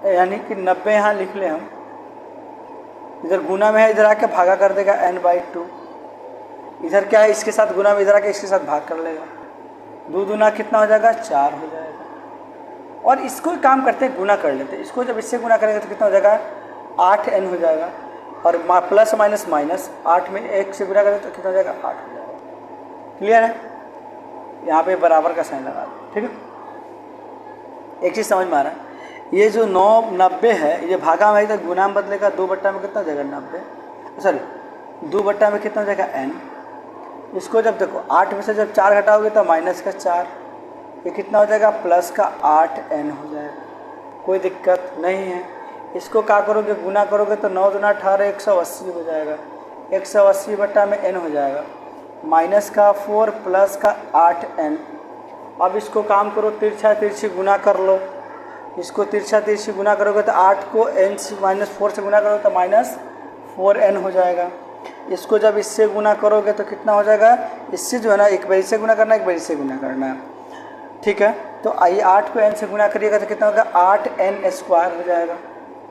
यानी कि 90 यहाँ लिख ले हम, इधर गुना में है, इधर आके भागा कर देगा n/2, इधर क्या है इसके साथ गुना में, इधर आके इसके साथ भाग कर लेगा, 2 दूना कितना हो जाएगा 4 हो जाएगा। और इसको काम करते हैं गुना कर लेते हैं, इसको जब इससे गुना करेंगे तो कितना हो जाएगा 8n हो जाएगा, और प्लस माइनस माइनस 8 में 1 से गुना करें तो कितना हो जाएगा 8 हो जाएगा। क्लियर है, यहाँ पे बराबर का साइन लगा दो, ठीक है। एक चीज़ समझ में आ रहा है, ये जो 90 है ये भागा में इधर गुना में बदलेगा, 2 बट्टा में कितना हो जाएगा 90, सॉरी 2 बट्टा में कितना हो जाएगा n। इसको जब देखो 8 में से जब 4 घटाओगे तो माइनस का 4, ये कितना हो जाएगा प्लस का 8n हो जाएगा, कोई दिक्कत नहीं है। इसको क्या करोगे गुना करोगे तो 9 दूना 18 180 हो जाएगा, 180 बट्टा में n हो जाएगा, माइनस का 4 प्लस का 8n। अब इसको काम करो, तिरछा तिरछी गुना कर लो, इसको तिरछा तिरछी गुना करोगे तो 8 को n से -4 से गुना करोगे तो -4n हो जाएगा। इसको जब इससे गुना करोगे तो कितना हो जाएगा, इससे जो है ना एक बार इससे गुना करना है, एक बार इससे गुना करना है, ठीक है। तो आइए 8 को n से गुना करिएगा तो कितना होगा 8n² हो जाएगा।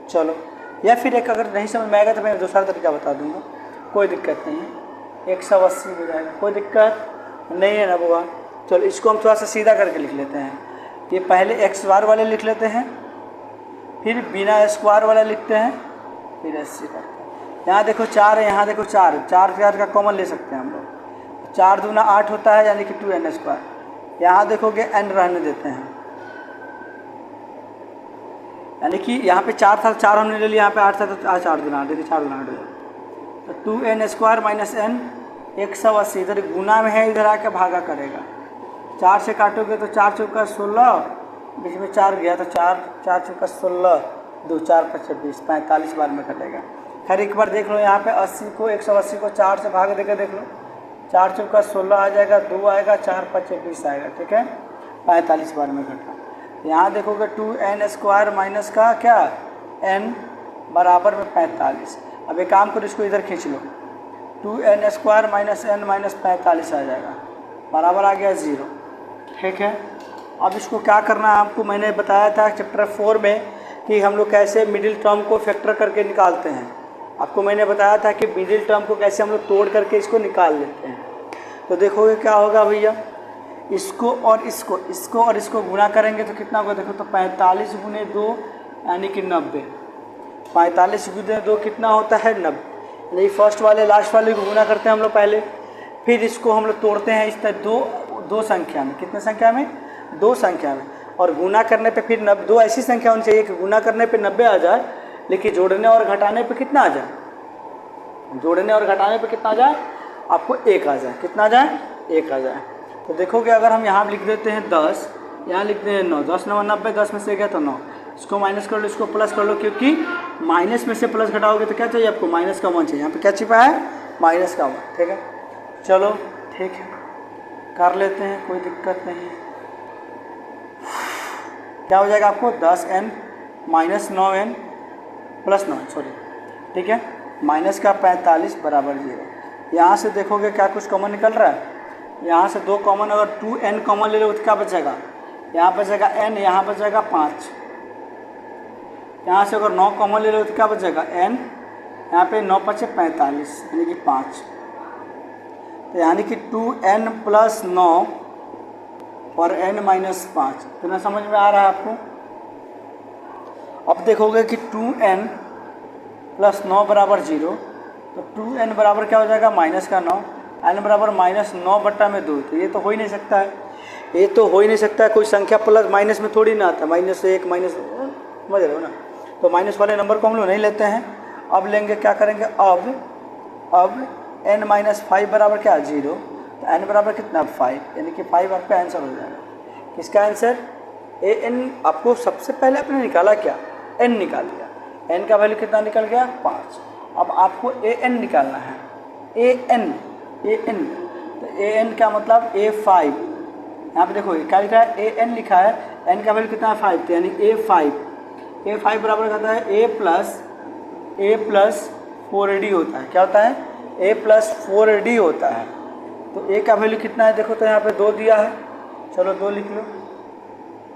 चलो, या फिर एक अगर नहीं समझ में आएगा तो मैं दूसरा तरीका बता दूंगा, कोई दिक्कत नहीं है, 180 हो जाएगा, कोई दिक्कत नहीं है ना बुआ। चलो इसको हम थोड़ा सा सीधा करके लिख लेते हैं, ये पहले x बार वाले लिख लेते हैं, फिर बिना स्क्वायर वाला लिखते हैं, फिर ऐसे करते हैं। यहाँ देखो 4 है, यहाँ देखो 4 का कॉमन ले सकते हैं हम लोग, 4 दूना 8 होता है यानी कि 2n²। यहाँ देखोगे n रहने देते हैं, यानी कि यहाँ पे 4 था, 4 हमने ले लिया, यहाँ पे 8 था तो 4 दूना 8, देखिए 4 दूना 8 हो जाएगा, तो 2n² - n 180, इधर गुना में है, इधर आके भागा करेगा, 4 से काटोगे तो 4 चौका 16, बीच में 4 गया तो 4 चौका 16, 2 4 5 26, 45 बार में कटेगा। खैर एक बार देख लो, यहाँ पे 80 को 180 को 4 से भाग देकर देख लो, 4 चौका 16 आ जाएगा, 2 आएगा, 4 5 26 आएगा, ठीक है, 45 बार में कटा। यहाँ देखोगे 2n² माइनस का क्या n बराबर में 45। अब एक काम करो, इसको इधर खींच लो, 2n² - n - 45 आ जाएगा, बराबर आ गया 0, ठीक है। अब इसको क्या करना है आपको मैंने बताया था चैप्टर 4 में कि हम लोग कैसे मिडिल टर्म को फैक्टर करके निकालते हैं। आपको मैंने बताया था कि मिडिल टर्म को कैसे हम लोग तोड़ करके इसको निकाल लेते हैं। तो देखोगे क्या होगा भैया, इसको और इसको गुना करेंगे तो कितना होगा, देखो तो 45 गुने 2 यानी कि 90, 45 गुने 2 कितना होता है 90। नहीं, फर्स्ट वाले लास्ट वाले को गुना करते हैं हम लोग पहले, फिर इसको हम लोग तोड़ते हैं इस तरह दो संख्या में, कितने संख्या में 2 संख्या में, और गुना करने पे फिर 2 ऐसी संख्या होनी चाहिए कि गुना करने पे 90 आ जाए, लेकिन जोड़ने और घटाने पे कितना आ जाए, जोड़ने और घटाने पे कितना आ जाए आपको 1 आ जाए, कितना आ जाए 1 आ जाए। तो देखोगे अगर हम यहाँ लिख देते हैं 10, यहाँ लिखते हैं 9, 10 9 90, 10 में से गया तो 9, इसको माइनस कर लो, इसको प्लस कर लो, क्योंकि माइनस में से प्लस घटाओगे तो क्या चाहिए आपको माइनस का 1 चाहिए, यहाँ पे क्या छिपा है माइनस का 1, ठीक है। चलो ठीक है, कर लेते हैं, कोई दिक्कत नहीं है। क्या हो जाएगा आपको 10n -9n + 9, सॉरी, ठीक है, माइनस का 45 बराबर 0। यहाँ से देखोगे क्या कुछ कॉमन निकल रहा है, यहाँ से 2 कॉमन, अगर 2n कॉमन ले लो तो क्या बचेगा, यहाँ बचेगा n, यहाँ बचेगा 5। यहाँ से अगर 9 कॉमन ले लो तो क्या बचेगा n, यहाँ पे 9 × 5 = 45, यानी कि 5। तो यानी कि 2n + 9 और n - 5। इतना समझ में आ रहा है आपको। अब देखोगे कि 2n + 9 बराबर 0, तो 2n बराबर क्या हो जाएगा, -9, n बराबर -9/2। तो ये तो हो ही नहीं सकता है, ये तो हो ही नहीं सकता है। कोई संख्या प्लस माइनस में थोड़ी ना आता, -1 समझ रहे हो ना। तो माइनस वाले नंबर को हम लोग नहीं लेते हैं। अब लेंगे, क्या करेंगे, अब n - 5 बराबर क्या, 0। तो n बराबर कितना, 5, यानी कि 5 आपका आंसर हो जाएगा। किसका आंसर, an। आपको सबसे पहले आपने निकाला क्या, n निकाल लिया, n का वैल्यू कितना निकल गया, 5। अब आपको an निकालना है, an। तो an का मतलब A5। यहाँ पे देखो क्या लिखा है, an लिखा है, n का वैल्यू कितना है, 5, तो यानी A5 बराबर कहता है A + 4d होता है। क्या होता है, A + 4d होता है। तो a का वैल्यू कितना है, देखो तो यहाँ पे 2 दिया है, चलो 2 लिख लो।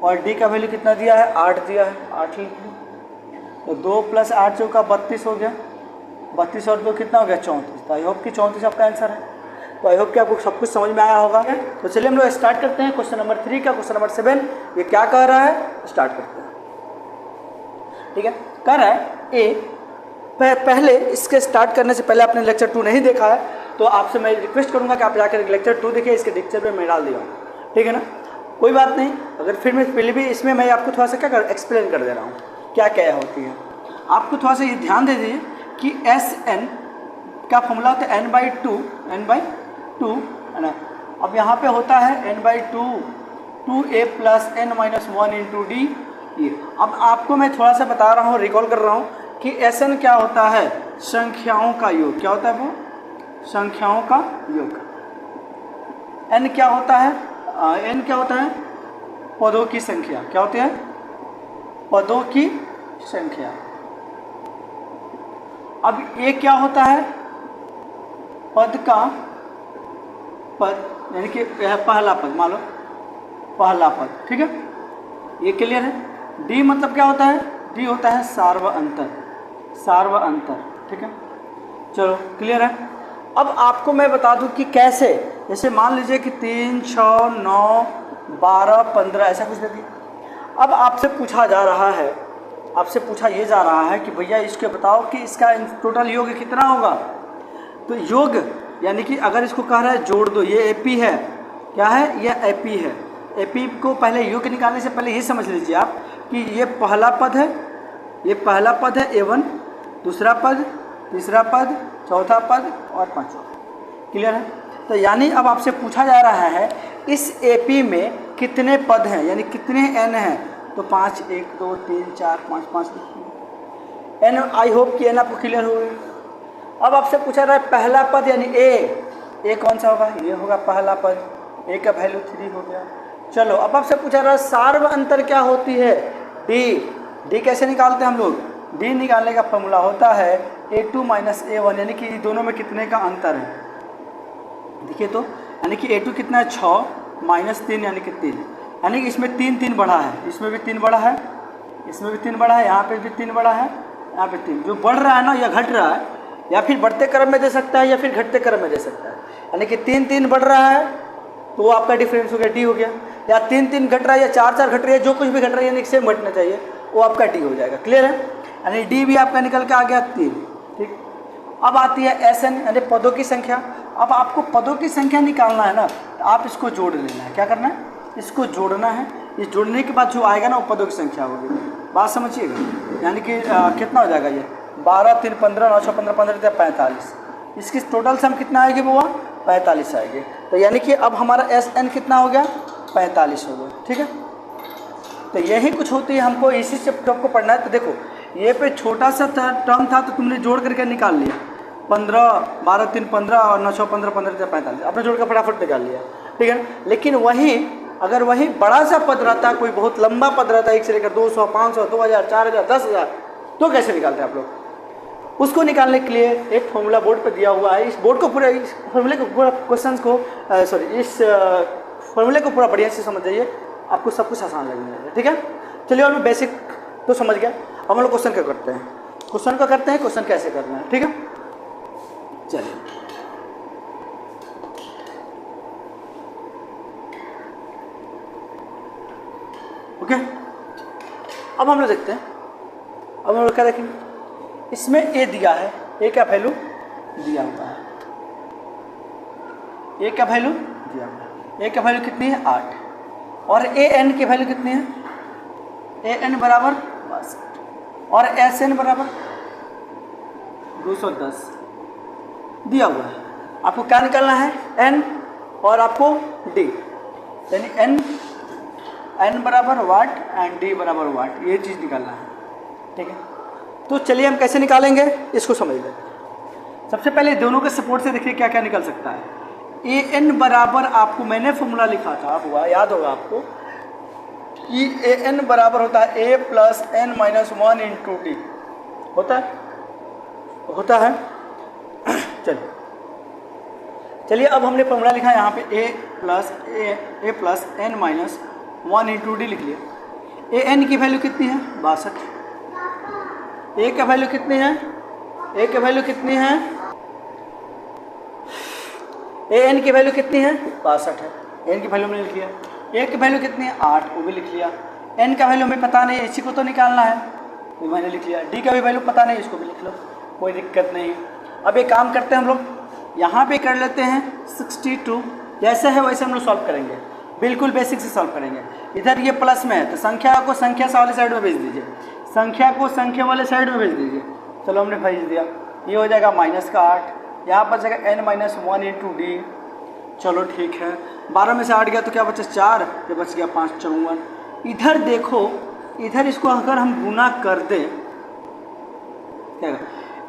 और d का वैल्यू कितना दिया है, 8 दिया है, 8 लिख लो। तो 2 + 8 = 32 हो गया, 32 और 2 कितना हो गया, 34। तो आई होप कि 34 आपका आंसर है। तो आई होप कि आपको सब कुछ समझ में आया होगा। तो चलिए हम लोग स्टार्ट करते हैं क्वेश्चन नंबर 3 का। क्वेश्चन नंबर 7 ये क्या कह रहा है, स्टार्ट करते हैं। ठीक है, कह रहा है ए, पहले इसके स्टार्ट करने से पहले आपने लेक्चर 2 नहीं देखा है तो आपसे मैं रिक्वेस्ट करूंगा कि आप जाकर लेक्चर 2 देखिए, इसके डिक्चर पे मैं डाल दिया हूँ, ठीक है ना। कोई बात नहीं, अगर फिर मैं पहले भी इसमें मैं आपको थोड़ा सा क्या एक्सप्लेन कर दे रहा हूँ क्या क्या होती है। आपको थोड़ा सा ये ध्यान दे दीजिए कि Sn का फॉर्मूला होता है n/2 है ना। अब यहाँ पे होता है n/2 2a + n - 1 × d। अब आपको मैं थोड़ा सा बता रहा हूँ, रिकॉल कर रहा हूँ कि Sn क्या होता है, संख्याओं का योग। क्या होता है वो, संख्याओं का योग। n क्या होता है, n क्या होता है, पदों की संख्या। क्या होती है, पदों की संख्या। अब a क्या होता है, पद का पद, यानी कि पहला पद, मान लो पहला पद, ठीक है, ये क्लियर है। d मतलब क्या होता है, d होता है सार्व अंतर, सार्व अंतर, ठीक है, चलो क्लियर है। अब आपको मैं बता दूं कि कैसे, जैसे मान लीजिए कि 3, 6, 9, 12, 15 ऐसा कुछ दे दिया। अब आपसे पूछा जा रहा है, आपसे पूछा ये जा रहा है कि भैया इसके बताओ कि इसका टोटल योग कितना होगा। तो योग यानी कि अगर इसको कह रहा है जोड़ दो, ये AP है, क्या है, ये AP है। AP को पहले योग निकालने से पहले ये समझ लीजिए आप कि ये पहला पद है, ये पहला पद है A1, दूसरा पद, तीसरा पद, चौथा पद और पांचवा। क्लियर है। तो यानी अब आपसे पूछा जा रहा है इस AP में कितने पद हैं, यानी कितने n हैं। तो 5, 1, 2, 3, 4, 5, 5 n। आई होप कि n आपको क्लियर हो गई। अब आपसे पूछा रहा है पहला पद यानी A कौन सा होगा, ये होगा पहला पद, A का वैल्यू 3 हो गया। चलो अब आपसे पूछा रहा है सार्व अंतर क्या होती है, D कैसे निकालते हैं हम लोग, D निकालने का फॉर्मूला होता है A2 - A1, यानी कि दोनों में कितने का अंतर है। देखिए तो यानी कि A2 कितना है, 6 - 3 यानी कि 3, यानी कि इसमें 3 बढ़ा है, इसमें भी 3 बढ़ा है, इसमें भी 3 बढ़ा है, यहाँ पे भी 3 बढ़ा है, यहाँ पे 3। जो बढ़ रहा है ना या घट रहा है, या फिर बढ़ते क्रम में दे सकता है या फिर घटते क्रम में दे सकता है। यानी कि 3 बढ़ रहा है तो वो आपका डिफरेंस हो गया, D हो गया। या 3 घट रहा है या 4 घट रही है, जो कुछ भी घट रहा है यानी सेम घटना चाहिए, वो आपका D हो जाएगा। क्लियर है, यानी D भी आपका निकल के आ गया 3। ठीक, अब आती है Sn यानी पदों की संख्या। अब आपको पदों की संख्या निकालना है ना, तो आप इसको जोड़ लेना है। क्या करना है, इसको जोड़ना है। ये जोड़ने के बाद जो आएगा ना वो पदों की संख्या होगी। बात समझिएगा, यानी कि कितना हो जाएगा ये 12, 3, 15, 9, 6, 15, 15, 45। इसकी टोटल सम कितना आएगी बुआ, 45 आएगी। तो यानी कि अब हमारा Sn कितना हो गया, 45 हो गया। ठीक है, तो यही कुछ होती है, हमको इसी से आपको पढ़ना है। तो देखो ये पे छोटा सा टर्म था तो तुमने जोड़ करके निकाल लिया, 15, 12, 3, 15 और 9, 6, 15, 15, 45 आपने जोड़ कर फटाफट निकाल लिया। ठीक है, लेकिन वही अगर वही बड़ा सा पद रहता, कोई बहुत लंबा पद रहता, 1 से लेकर 200, 500, 2000, 4000, 10,000, तो कैसे निकालते हैं आप लोग? उसको निकालने के लिए एक फॉर्मूला बोर्ड पर दिया हुआ है। इस बोर्ड को पूरा, इस फॉर्मूले को पूरा क्वेश्चन को इस फॉर्मूले को पूरा बढ़िया से समझ जाइए, आपको सब कुछ आसान लगेगा। ठीक है, चलिए, और बेसिक तो समझ गया। अब हम लोग क्वेश्चन क्या करते हैं, क्वेश्चन कैसे करना है। ठीक है, चलिए, ओके। अब हम लोग देखते हैं, अब हम लोग क्या देखेंगे, इसमें ए दिया है, ए का वैल्यू दिया हुआ है, ए का वैल्यू दिया हुआ है। ए का वैल्यू कितनी है? 8। और ए एन की वैल्यू कितनी है? ए एन बराबर 62 और एस एन बराबर 210 दिया हुआ है। आपको क्या निकालना है? एन और आपको डी, यानी एन बराबर वाट एंड डी बराबर वाट, ये चीज़ निकालना है। ठीक है, तो चलिए हम कैसे निकालेंगे इसको समझ लेते हैं। सबसे पहले दोनों के सपोर्ट से देखिए क्या क्या निकल सकता है। ए एन बराबर, आपको मैंने फॉर्मूला लिखा था, हुआ याद होगा आपको कि ए एन बराबर होता है a plus N minus 1 into d, होता है। चलिए अब हमने फॉर्मूला लिखा है यहाँ पे a plus N minus 1 into d लिख लिया। ए एन की वैल्यू कितनी है? 62। ए का वैल्यू कितनी है? ए की वैल्यू कितनी है? ए एन की वैल्यू कितनी है? 62 है। एन की वैल्यू मैंने लिख लिया। ए की वैल्यू कितनी है? 8, वो भी लिख लिया। एन का वैल्यू हमें पता नहीं है, इसी को तो निकालना है, वो मैंने लिख लिया। डी का भी वैल्यू पता नहीं, इसको भी लिख लो, कोई दिक्कत नहीं है। अब एक काम करते हैं हम लोग, यहाँ पे कर लेते हैं 62, जैसे है वैसे हम लोग सॉल्व करेंगे, बिल्कुल बेसिक से सॉल्व करेंगे। इधर ये प्लस में है तो संख्या को संख्या वाले साइड में भेज दीजिए, संख्या को संख्या वाले साइड में भेज दीजिए। चलो हमने भेज दिया, ये हो जाएगा माइनस का 8, यहाँ पर जाएगा n माइनस 1 इंटू डी। चलो ठीक है, 12 में से 8 गया तो क्या बचा? 4, ये बच गया 5, 54। इधर देखो, इधर इसको अगर हम गुना कर दें, क्या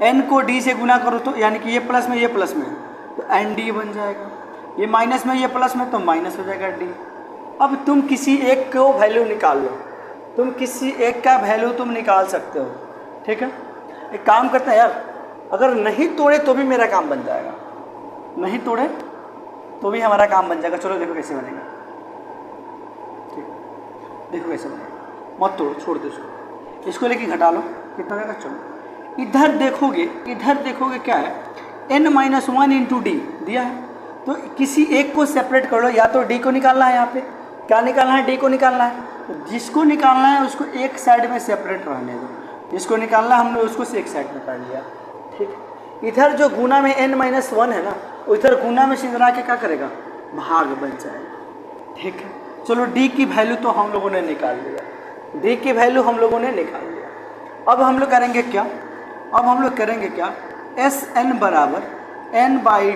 n को d से गुना करो तो यानी कि ये प्लस में ये प्लस में तो एन डी बन जाएगा, ये माइनस में ये प्लस में तो माइनस हो जाएगा डी। अब तुम किसी एक को वैल्यू निकाल लो, तुम किसी एक का वैल्यू तुम निकाल सकते हो। ठीक है, एक काम करते हैं यार, अगर नहीं तोड़े तो भी मेरा काम बन जाएगा, नहीं तोड़े तो भी हमारा काम बन जाएगा। चलो देखो कैसे बनेगा, ठीक, देखो कैसे बनेगा, मत तोड़ो, छोड़ दो इसको लेके घटा लो, कितना देगा? चलो इधर देखोगे क्या है, n माइनस 1 इंटू डी दिया है, तो किसी एक को सेपरेट कर लो, या तो डी को निकालना है, यहाँ पे क्या निकालना है? डी को निकालना है। तो जिसको निकालना है उसको एक साइड में सेपरेट रहने दो, जिसको निकालना हमने उसको एक साइड में कर लिया। ठीक, इधर जो गुना में n माइनस 1 है ना, उधर गुना में सिंधरा के क्या करेगा? भाग बन जाएगा। ठीक है, चलो डी की वैल्यू तो हम लोगों ने निकाल लिया, डी की वैल्यू हम लोगों ने निकाल लिया। अब हम लोग करेंगे क्या? एस एन बराबर n by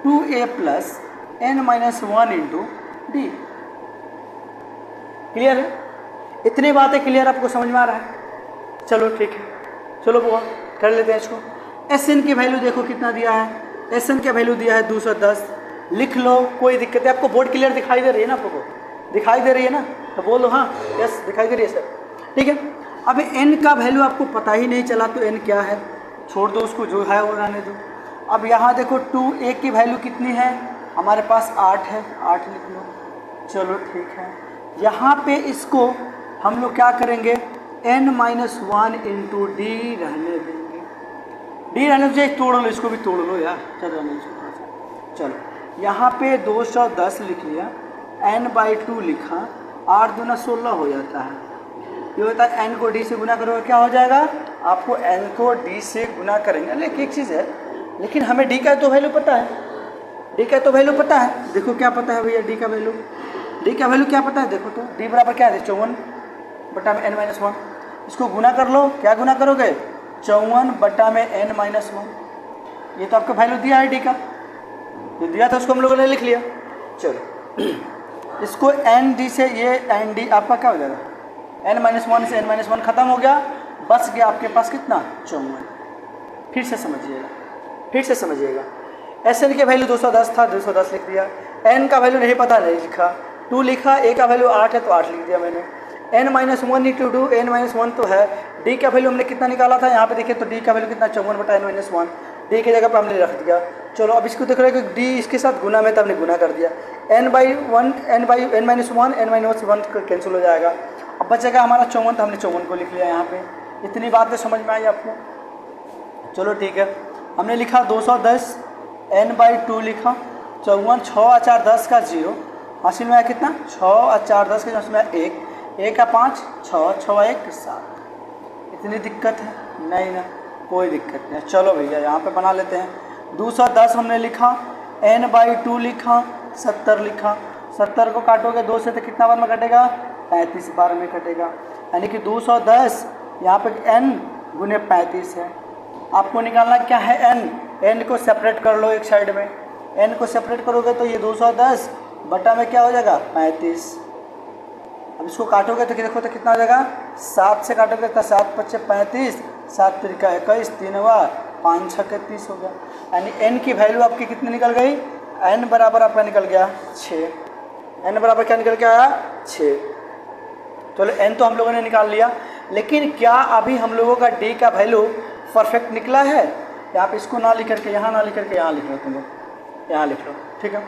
2a plus n minus 1 into D. Clear है? इतनी बातें क्लियर आपको समझ में आ रहा है? चलो ठीक है, चलो बुआ कर लेते हैं इसको। एस एन की वैल्यू देखो कितना दिया है, एस एन का वैल्यू दिया है 210, लिख लो, कोई दिक्कत है? आपको बोर्ड क्लियर दिखाई दे रही है ना? आपको दिखाई दे रही है ना? तो बोलो हाँ, यस दिखाई दे रही है सर। ठीक है, अब एन का वैल्यू आपको पता ही नहीं चला तो एन क्या है, छोड़ दो उसको, जो है वो रहने दो। अब यहाँ देखो 2a की वैल्यू कितनी है हमारे पास? 8 है, 8 लिख लो। चलो ठीक है, यहाँ पे इसको हम लोग क्या करेंगे? n माइनस 1 इंटू डी रहने देंगे, डी रहने दो, तोड़ लो इसको भी, तोड़ लो यार, चलो रहने दो। चलो यहाँ पे 210 लिख लिया, n बाई 2 लिखा, 8 दूना 16 हो जाता है। ये होता है n को d से गुना करोगे क्या हो जाएगा? आपको n को d से गुना करेंगे। लेकिन एक चीज़ है, लेकिन हमें d का तो वैल्यू पता है, d का तो वैल्यू पता है। देखो क्या पता है भैया? d का वैल्यू क्या पता है? देखो तो d बराबर क्या है? 54 बटा में n माइनस 1। इसको गुना कर लो, क्या गुना करोगे? 54 बटा में n माइनस 1। ये तो आपका वैल्यू दिया है d का, जो दिया था उसको हम लोगों ने लिख लिया। चलो इसको n d से, ये n d आपका क्या हो जाएगा? n माइनस 1 से n माइनस 1 खत्म हो गया, बस गया आपके पास कितना? 54। फिर से समझिएगा, एस एन की वैल्यू 210 था, 210 लिख दिया। n का वैल्यू नहीं पता, नहीं लिखा, 2 लिखा, a का वैल्यू 8 है तो 8 लिख दिया मैंने। n-1 इंटू 2, n-1 तो है, d का वैल्यू हमने कितना निकाला था, यहाँ पे देखिए तो d का वैल्यू कितना 54/n-1, d की जगह पर हमने रख दिया। चलो अब इसको देख रहे हैं कि d इसके साथ गुना में, तो हमने गुना कर दिया, n/1 n-1 कैंसिल हो जाएगा। अब बचेगा हमारा 54, तो हमने 54 को लिख लिया यहाँ पे। इतनी बातें समझ में आई आपको? चलो ठीक है, हमने लिखा 210, n/2 लिखा, 54, 6 और 4 10 का 0, हासिल में आया कितना 6 और 4 10 का, उसमें 1 का 5 6 6 और 1 7। इतनी दिक्कत है? नहीं ना, कोई दिक्कत नहीं। चलो भैया यहाँ पे बना लेते हैं। 210 हमने लिखा, n/2 लिखा, 70 लिखा, 70 को काटोगे 2 से तो कितना बार में कटेगा, 35 बार में कटेगा, यानी कि 210 यहाँ पे n गुने 35 है। आपको निकालना क्या है n को सेपरेट कर लो एक साइड में, n को सेपरेट करोगे तो ये 210 बटा में क्या हो जाएगा 35। अब इसको काटोगे तो देखो तो कितना हो जाएगा, 7 से काटोगे तो 7 × 5 = 35, 7 × 3 = 21, 3 हुआ, 5 × 6 = 30 हो गया। यानी n की वैल्यू आपकी कितनी निकल गई, n बराबर आपका निकल गया 6। n बराबर क्या निकल के आया 6। चलो n तो हम लोगों ने निकाल लिया, लेकिन क्या अभी हम लोगों का d का वैल्यू परफेक्ट निकला है? यहाँ पे इसको ना लिख करके यहाँ ना लिख करके यहाँ लिख लो, तुम लोग यहाँ लिख लो, ठीक है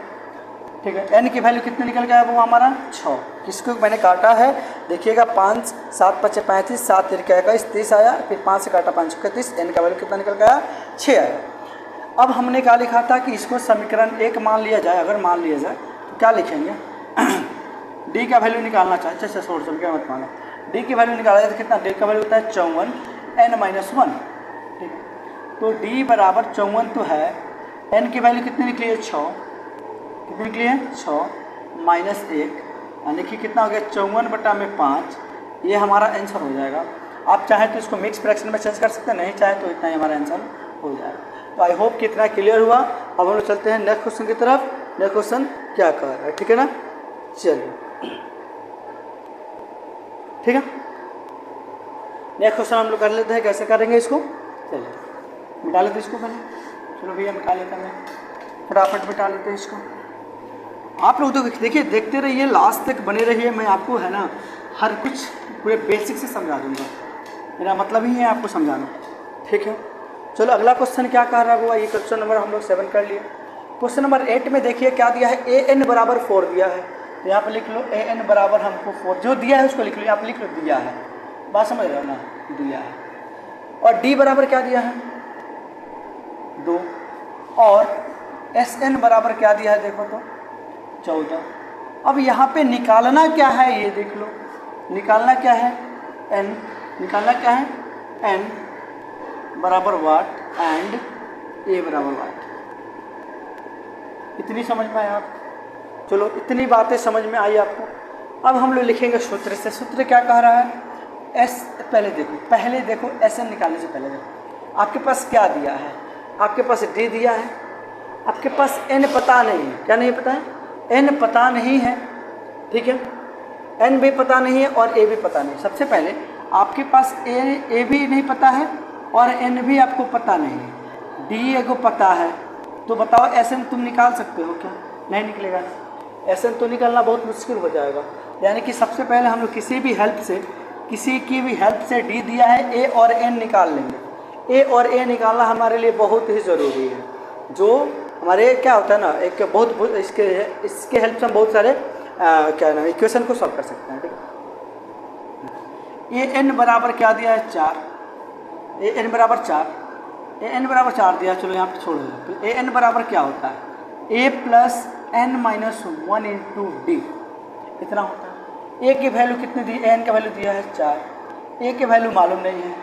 ठीक है। n की वैल्यू कितने निकल गया वो हमारा 6। किसको मैंने काटा है देखिएगा, 5 7 × 5 = 35, 7 × 3 = 21, 30 आया, फिर 5 से काटा 5 × 30, n का वैल्यू कितना निकल गया 6 आया। अब हमने क्या लिखा था कि इसको समीकरण 1 मान लिया जाए, अगर मान लिया जाए तो क्या लिखेंगे d का वैल्यू निकालना चाहिए। अच्छा छोड़ समझ मत मानो, d की वैल्यू निकाला जाए तो कितना, d का वैल्यू होता है 54 n-1, ठीक है। तो d बराबर 54 तो है, n की वैल्यू कितनी निकली है 6, कितनी निकली है 6 - 1, यानी कि कितना हो गया 54/5। ये हमारा आंसर हो जाएगा। आप चाहें तो इसको मिक्स फ्रैक्शन में चेंज कर सकते हैं, नहीं चाहे तो इतना ही हमारा आंसर हो जाएगा। तो आई होप कि इतना क्लियर हुआ। अब हम लोग चलते हैं नेक्स्ट क्वेश्चन की तरफ। नेक्स्ट क्वेश्चन क्या कह रहा है, ठीक है ना, चलिए ठीक है। नेक्स्ट क्वेश्चन हम लोग कर लेते हैं, कैसे करेंगे इसको, चलिए मिटा लेते हैं इसको पहले। चलो भैया मिटा लेते हैं, फटाफट मिटा लेते हैं इसको। आप लोग तो देखिए, देखते रहिए, लास्ट तक बने रहिए। मैं आपको है ना हर कुछ पूरे बेसिक से समझा दूंगा, मेरा मतलब ही है आपको समझाना, ठीक है। चलो अगला क्वेश्चन क्या कह रहा हुआ, ये क्वेश्चन नंबर हम लोग 7 कर लिए। क्वेश्चन नंबर 8 में देखिए क्या दिया है, an बराबर 4 दिया है, तो यहाँ पर लिख लो an बराबर हमको 4 जो दिया है उसको लिख लो, यहाँ पर लिख लो दिया है, बात समझ रहे हो ना, दिया है। और d बराबर क्या दिया है 2, और sn बराबर क्या दिया है देखो तो 14। अब यहाँ पे निकालना क्या है ये देख लो, निकालना क्या है n, निकालना क्या है n बराबर वाट एंड a बराबर वाट। इतनी समझ में आया आप? चलो इतनी बातें समझ में आई आपको। अब हम लोग लिखेंगे सूत्र से। सूत्र क्या कह रहा है, s पहले देखो sn निकालने से पहले देखो आपके पास क्या दिया है, आपके पास d दिया है, आपके पास n पता नहीं है। क्या नहीं पता है, n पता नहीं है, ठीक है, n भी पता नहीं है और a भी पता नहीं। सबसे पहले आपके पास a भी नहीं पता है और n भी आपको पता नहीं है, d को पता है। तो बताओ sn तुम निकाल सकते हो क्या? नहीं निकलेगा, sn तो निकालना बहुत मुश्किल हो जाएगा। यानी कि सबसे पहले हम लोग किसी की भी हेल्प से d दिया है, a और n निकाल लेंगे। a और a निकालना हमारे लिए बहुत ही ज़रूरी है। जो हमारे क्या होता है ना, एक बहुत इसके हेल्प से हम बहुत सारे क्या नाम इक्वेशन को सॉल्व कर सकते हैं, ठीक है। ए एन बराबर क्या दिया है 4, ए एन बराबर 4, ए एन बराबर 4 दिया। चलो यहाँ पे छोड़ दो। तो ए एन बराबर क्या होता है, a + n - 1 × d, इतना होता है। a की वैल्यू कितनी दी, n का वैल्यू दिया है 4, a की वैल्यू मालूम नहीं है,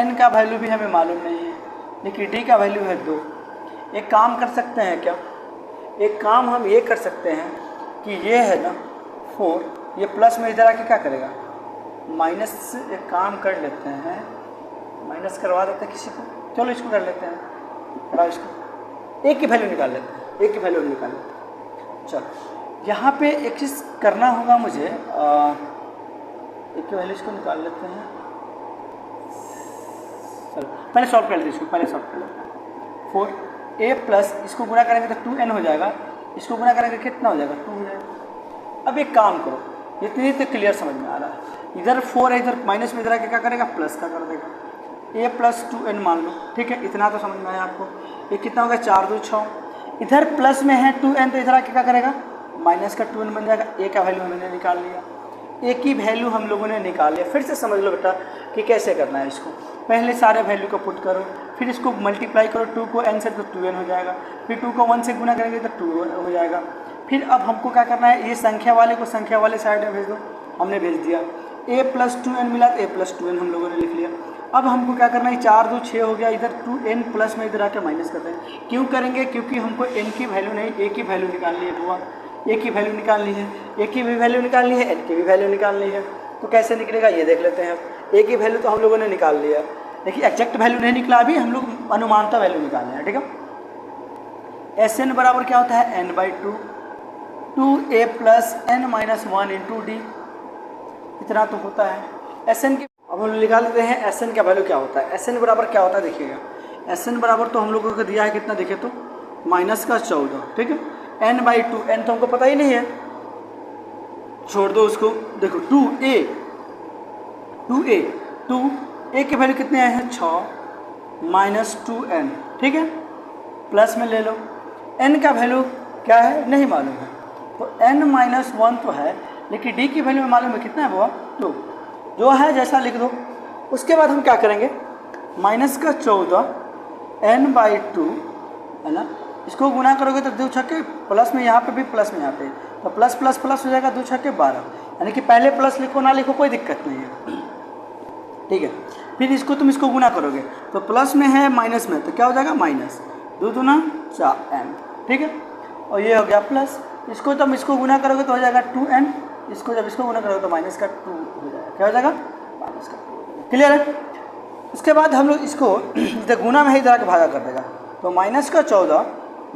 n का वैल्यू भी हमें मालूम नहीं है, लेकिन d का वैल्यू है 2। एक काम कर सकते हैं क्या, एक काम हम ये कर सकते हैं कि ये है ना 4, ये प्लस में इधर आके क्या करेगा माइनस। एक काम कर लेते हैं, माइनस करवा देते हैं किसी को। चलो इसको कर लेते हैं, थोड़ा इसको एक की वैल्यू निकाल लेते हैं, एक की वैल्यू निकाल लेते हैं। चलो यहाँ पे एक चीज़ करना होगा मुझे, एक की वैल्यू इसको निकाल लेते हैं। चलो पहले सॉल्व कर लेते हैं इसको, पहले सॉल्व कर लेते हैं। 4a प्लस इसको गुणा करेंगे तो 2n हो जाएगा, इसको गुना करेंगे कितना हो जाएगा 2 हो जाएगा। अब एक काम करो, इतनी तो क्लियर समझ में आ रहा है, इधर 4 है, इधर माइनस में, इधर आके क्या करेगा प्लस का कर देगा, a प्लस 2n मान लो, ठीक है। इतना तो समझ में आया आपको। ये कितना होगा 4 2 6, इधर प्लस में है 2n तो इधर आके क्या करेगा माइनस का 2n बन जाएगा। a का वैल्यू हमने निकाल लिया, a की वैल्यू हम लोगों ने निकाल लिया। फिर से समझ लो बेटा कि कैसे करना है इसको। पहले सारे वैल्यू को पुट करो, फिर इसको मल्टीप्लाई करो, 2 को n से तो 2n हो जाएगा, फिर 2 को 1 से गुना करेंगे तो 2 हो जाएगा। फिर अब हमको क्या करना है, ये संख्या वाले को संख्या वाले साइड में भेज दो, हमने भेज दिया। a प्लस 2n मिला तो a प्लस 2n हम लोगों ने लिख लिया। अब हमको क्या करना है, 4 2 6 हो गया, इधर 2n प्लस में इधर आकर माइनस करते हैं। क्यों करेंगे, क्योंकि हमको n की वैल्यू नहीं a की वैल्यू निकालनी है बुआ, a की वैल्यू निकालनी है, a की भी वैल्यू निकालनी है, n की भी वैल्यू निकालनी है। तो कैसे निकलेगा ये देख लेते हैं। a की वैल्यू तो हम लोगों ने निकाल लिया, देखिए एग्जैक्ट वैल्यू नहीं निकला, अभी हम लोग अनुमानता वैल्यू निकालना है, ठीक है। Sn बराबर क्या होता है n/2, 2a plus n minus 1 into D, इतना तो होता है। Sn की अब हम निकाल लेते हैं Sn का वैल्यू क्या होता है। Sn बराबर क्या होता है देखिएगा, Sn बराबर तो हम लोगों को दिया है कितना देखे तो माइनस का 14, ठीक है। n/2, n तो हमको पता ही नहीं है, छोड़ दो उसको। देखो 2a की वैल्यू कितने आए हैं 6 माइनस 2n, ठीक है, प्लस में ले लो। n का वैल्यू क्या है नहीं मालूम है, तो n माइनस 1 तो है, लेकिन d की वैल्यू में मालूम है कितना है वो 2, जो है जैसा लिख दो। उसके बाद हम क्या करेंगे, माइनस का 14 n/2 है ना, इसको गुना करोगे तो 2 छक्के प्लस में, यहाँ पे भी प्लस में यहाँ पे, तो प्लस प्लस प्लस हो जाएगा, 2 छक्के 12, यानी कि पहले प्लस लिखो ना लिखो कोई दिक्कत नहीं है, ठीक है। फिर इसको तुम इसको गुना करोगे तो प्लस में है माइनस में, तो क्या हो जाएगा माइनस 2 दूना 4n, ठीक है। और ये हो गया प्लस, इसको तुम इसको गुना करोगे तो हो जाएगा 2n, इसको जब इसको गुना करोगे तो माइनस का 2 हो जाएगा, क्या हो जाएगा माइनस का 2, क्लियर है। उसके बाद हम लोग इसको इधर गुना में है, इधर आके भागा कर देगा, तो माइनस का 14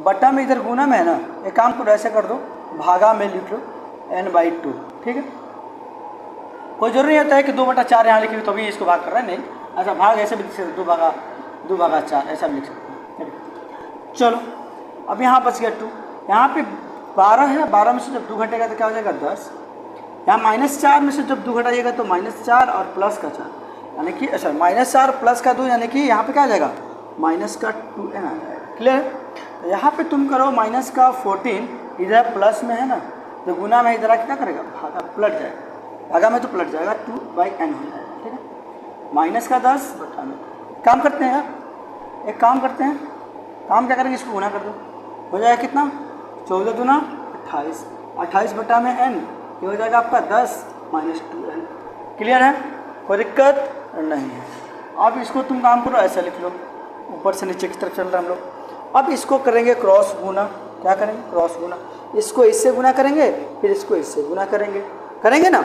बटा में इधर गुना में है ना, एक काम करो ऐसे कर दो, भागा में लिख लो n/2, ठीक है। कोई जरूरी नहीं होता है कि 2/4 यहाँ लिखिए तो भी इसको भाग कर रहा है, नहीं, अच्छा भाग ऐसे भी लिख सकते, 2/4 ऐसा भी लिख सकते हैं। चलो अब यहाँ बच गया 2, यहाँ पे 12 है, 12 में से जब 2 घटेगा तो क्या हो जाएगा 10, यहाँ -4 में से जब 2 घटाइएगा तो -4 और प्लस का 4, यानी कि अच्छा -4 प्लस का 2, यानी कि यहाँ पे क्या आ जाएगा माइनस का 2n आ जाएगा, क्लियर है। तो यहाँ पे तुम करो माइनस का 14, इधर प्लस में है ना, तो गुना में इधर आके क्या करेगा भागा पलट जाएगा, भागा में तो पलट जाएगा 2/n हो जाएगा, ठीक है। माइनस का 10 बटा में, काम करते हैं यार, एक काम करते हैं, काम क्या करेंगे, इसको गुना कर दो, हो जाएगा कितना 14 दूना 28, 28 बटा में n, ये हो जाएगा आपका 10 माइनस 2n, क्लियर है, कोई दिक्कत नहीं है। अब इसको तुम काम करो ऐसा लिख लो, ऊपर से नीचे की तरफ चल रहे हम लोग। अब इसको करेंगे क्रॉस गुना, क्या करेंगे क्रॉस गुना, इसको इससे गुना करेंगे, फिर इसको इससे गुना करेंगे ना।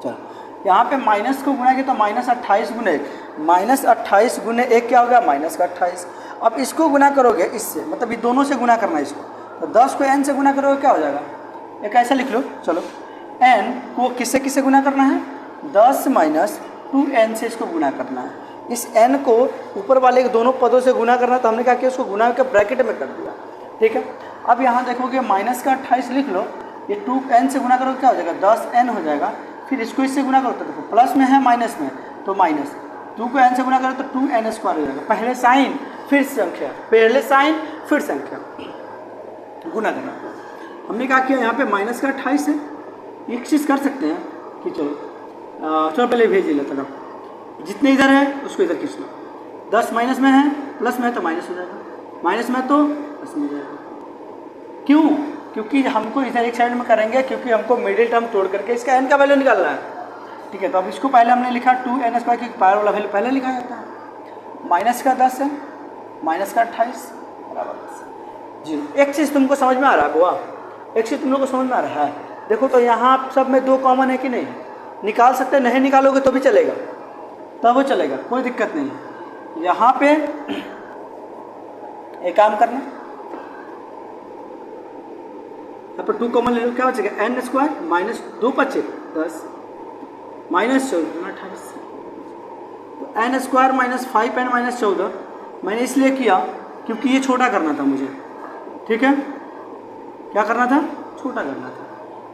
चलो यहाँ पे माइनस को गुना किया तो -28 गुने 1, -28 गुने 1 क्या हो गया माइनस का 28। अब इसको गुना करोगे इससे, मतलब ये दोनों से गुना करना है इसको, तो 10 को n से गुना करोगे क्या हो जाएगा, एक ऐसा लिख लो। चलो n को किससे गुना करना है, 10 माइनस 2n से इसको गुना करना है। इस n को ऊपर वाले के दोनों पदों से गुना करना, तो हमने क्या किया उसको गुना के ब्रैकेट में कर दिया, ठीक है। अब यहाँ देखोगे माइनस का 28 लिख लो, ये 2n से गुना करोगे क्या हो जाएगा 10n हो जाएगा, फिर इसको इससे गुना करो तो देखो प्लस में है माइनस में, तो माइनस 2 को n से गुना करो तो 2n² हो जाएगा, पहले साइन फिर संख्या, पहले साइन फिर संख्या गुना करना। हमने क्या किया यहाँ पे माइनस का 28 है, एक चीज़ कर सकते हैं कि चलो पहले भेज लेते हैं, जितने इधर है उसको इधर खींच लो, 10 माइनस में है प्लस में है तो माइनस हो जाएगा, माइनस में तो प्लस में हो जाएगा। क्यों, क्योंकि हमको इधर एक साइड में करेंगे, क्योंकि हमको मिडिल टर्म तोड़ करके इसका n का वैल्यू निकालना है, ठीक है। तो अब इसको पहले हमने लिखा 2n² की पावर वाला वैल्यू पहले लिखा जाता है, माइनस का 10 है, माइनस का 28 बराबर 0। एक चीज़ तुमको समझ में आ रहा है बुआ, एक चीज़ तुम लोग को समझ में आ रहा है, देखो तो यहाँ सब में 2 कॉमन है कि नहीं, निकाल सकते, नहीं निकालोगे तो भी चलेगा, तब वो चलेगा, कोई दिक्कत नहीं। यहाँ पे एक काम करना, यहाँ पर 2 कॉमन ले लो, क्या बचेगा n² माइनस 2 × 10 माइनस 14 28, तो n² माइनस 5n माइनस 14 मैंने इसलिए किया क्योंकि ये छोटा करना था मुझे, ठीक है। क्या करना था, छोटा करना था।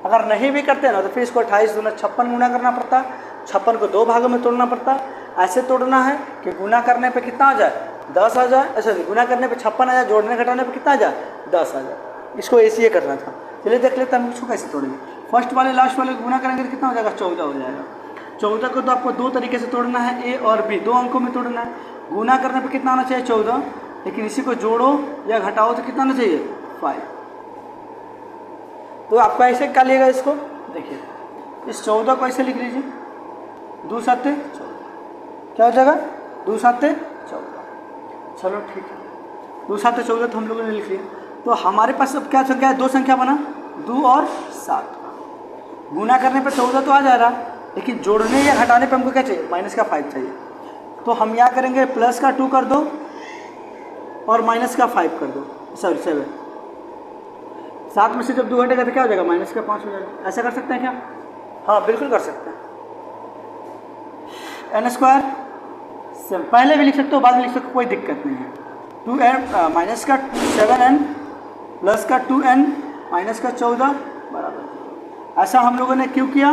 अगर नहीं भी करते ना तो फिर इसको 28 दूना 56 गुना करना पड़ता, 56 को 2 भागों में तोड़ना पड़ता। ऐसे तोड़ना है कि गुना करने पे कितना आ जाए, 10 आ जाए। अच्छा, गुना करने पे 56 आ जाए, जोड़ने घटाने पे कितना आ जाए, 10 आ जाए। इसको ऐसे ये करना था। चलिए देख लेते हैं हम इसको कैसे तोड़ेंगे। फर्स्ट वाले लास्ट वाले गुना करेंगे तो कितना हो जाएगा, 14 हो जाएगा। 14 को तो आपको 2 तरीके से तोड़ना है, ए और बी, 2 अंकों में तोड़ना है। गुना करने पे कितना आना चाहिए, 14, लेकिन इसी को जोड़ो या घटाओ तो कितना आना चाहिए, 5। तो आपका ऐसे क्या लिएगा, इसको देखिए, इस 14 को ऐसे लिख लीजिए, 2 7 14, क्या हो जाएगा, 2 7 14। चलो ठीक है, 2 7 14 तो हम लोगों ने लिख लिया। तो हमारे पास अब क्या संख्या है, 2 संख्या बना, 2 और 7। गुना करने पे 14 तो आ जा रहा, लेकिन जोड़ने या घटाने पे हमको क्या चाहिए, माइनस का 5 चाहिए। तो हम क्या करेंगे, प्लस का 2 कर दो और माइनस का 5 कर दो, सॉरी 7। 7 में से जब 2 घटेगा तो क्या हो जाएगा, माइनस का 5 हो जाएगा। ऐसा कर सकते हैं क्या, हाँ बिल्कुल कर सकते हैं। n स्क्वायर पहले भी लिख सकते हो, बाद में लिख सकते हो, कोई दिक्कत नहीं है। 2n माइनस का 7n प्लस का 2n माइनस का 14 बराबर। ऐसा हम लोगों ने क्यों किया,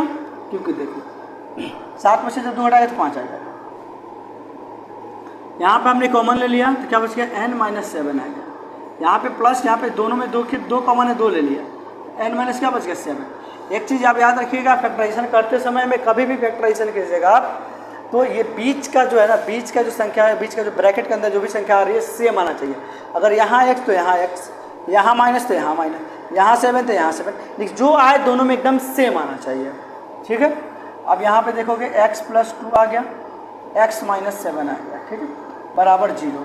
क्योंकि देखिए 7 में से जब 2 हटाएगा तो 5 आएगा। यहाँ पे हमने कॉमन ले लिया तो क्या बच गया, n माइनस 7 आएगा। यहाँ पे प्लस, यहाँ पे दोनों में 2 कॉमन है, 2 ले लिया, n माइनस क्या बच गया, 7। एक चीज़ आप याद रखिएगा, फैक्टराइजेशन करते समय में कभी भी फैक्टराइजेशन कीजिएगा आप, तो ये बीच का जो है ना, बीच का जो संख्या है, बीच का जो ब्रैकेट के अंदर जो भी संख्या आ रही है सेम आना चाहिए। अगर यहाँ x तो यहाँ x, यहाँ माइनस तो यहाँ माइनस, यहाँ 7 तो यहाँ 7, लेकिन जो आए दोनों में एकदम सेम आना चाहिए, ठीक है। अब यहाँ पे देखोगे x प्लस 2 आ गया, x माइनस 7 आ गया, ठीक है, बराबर 0।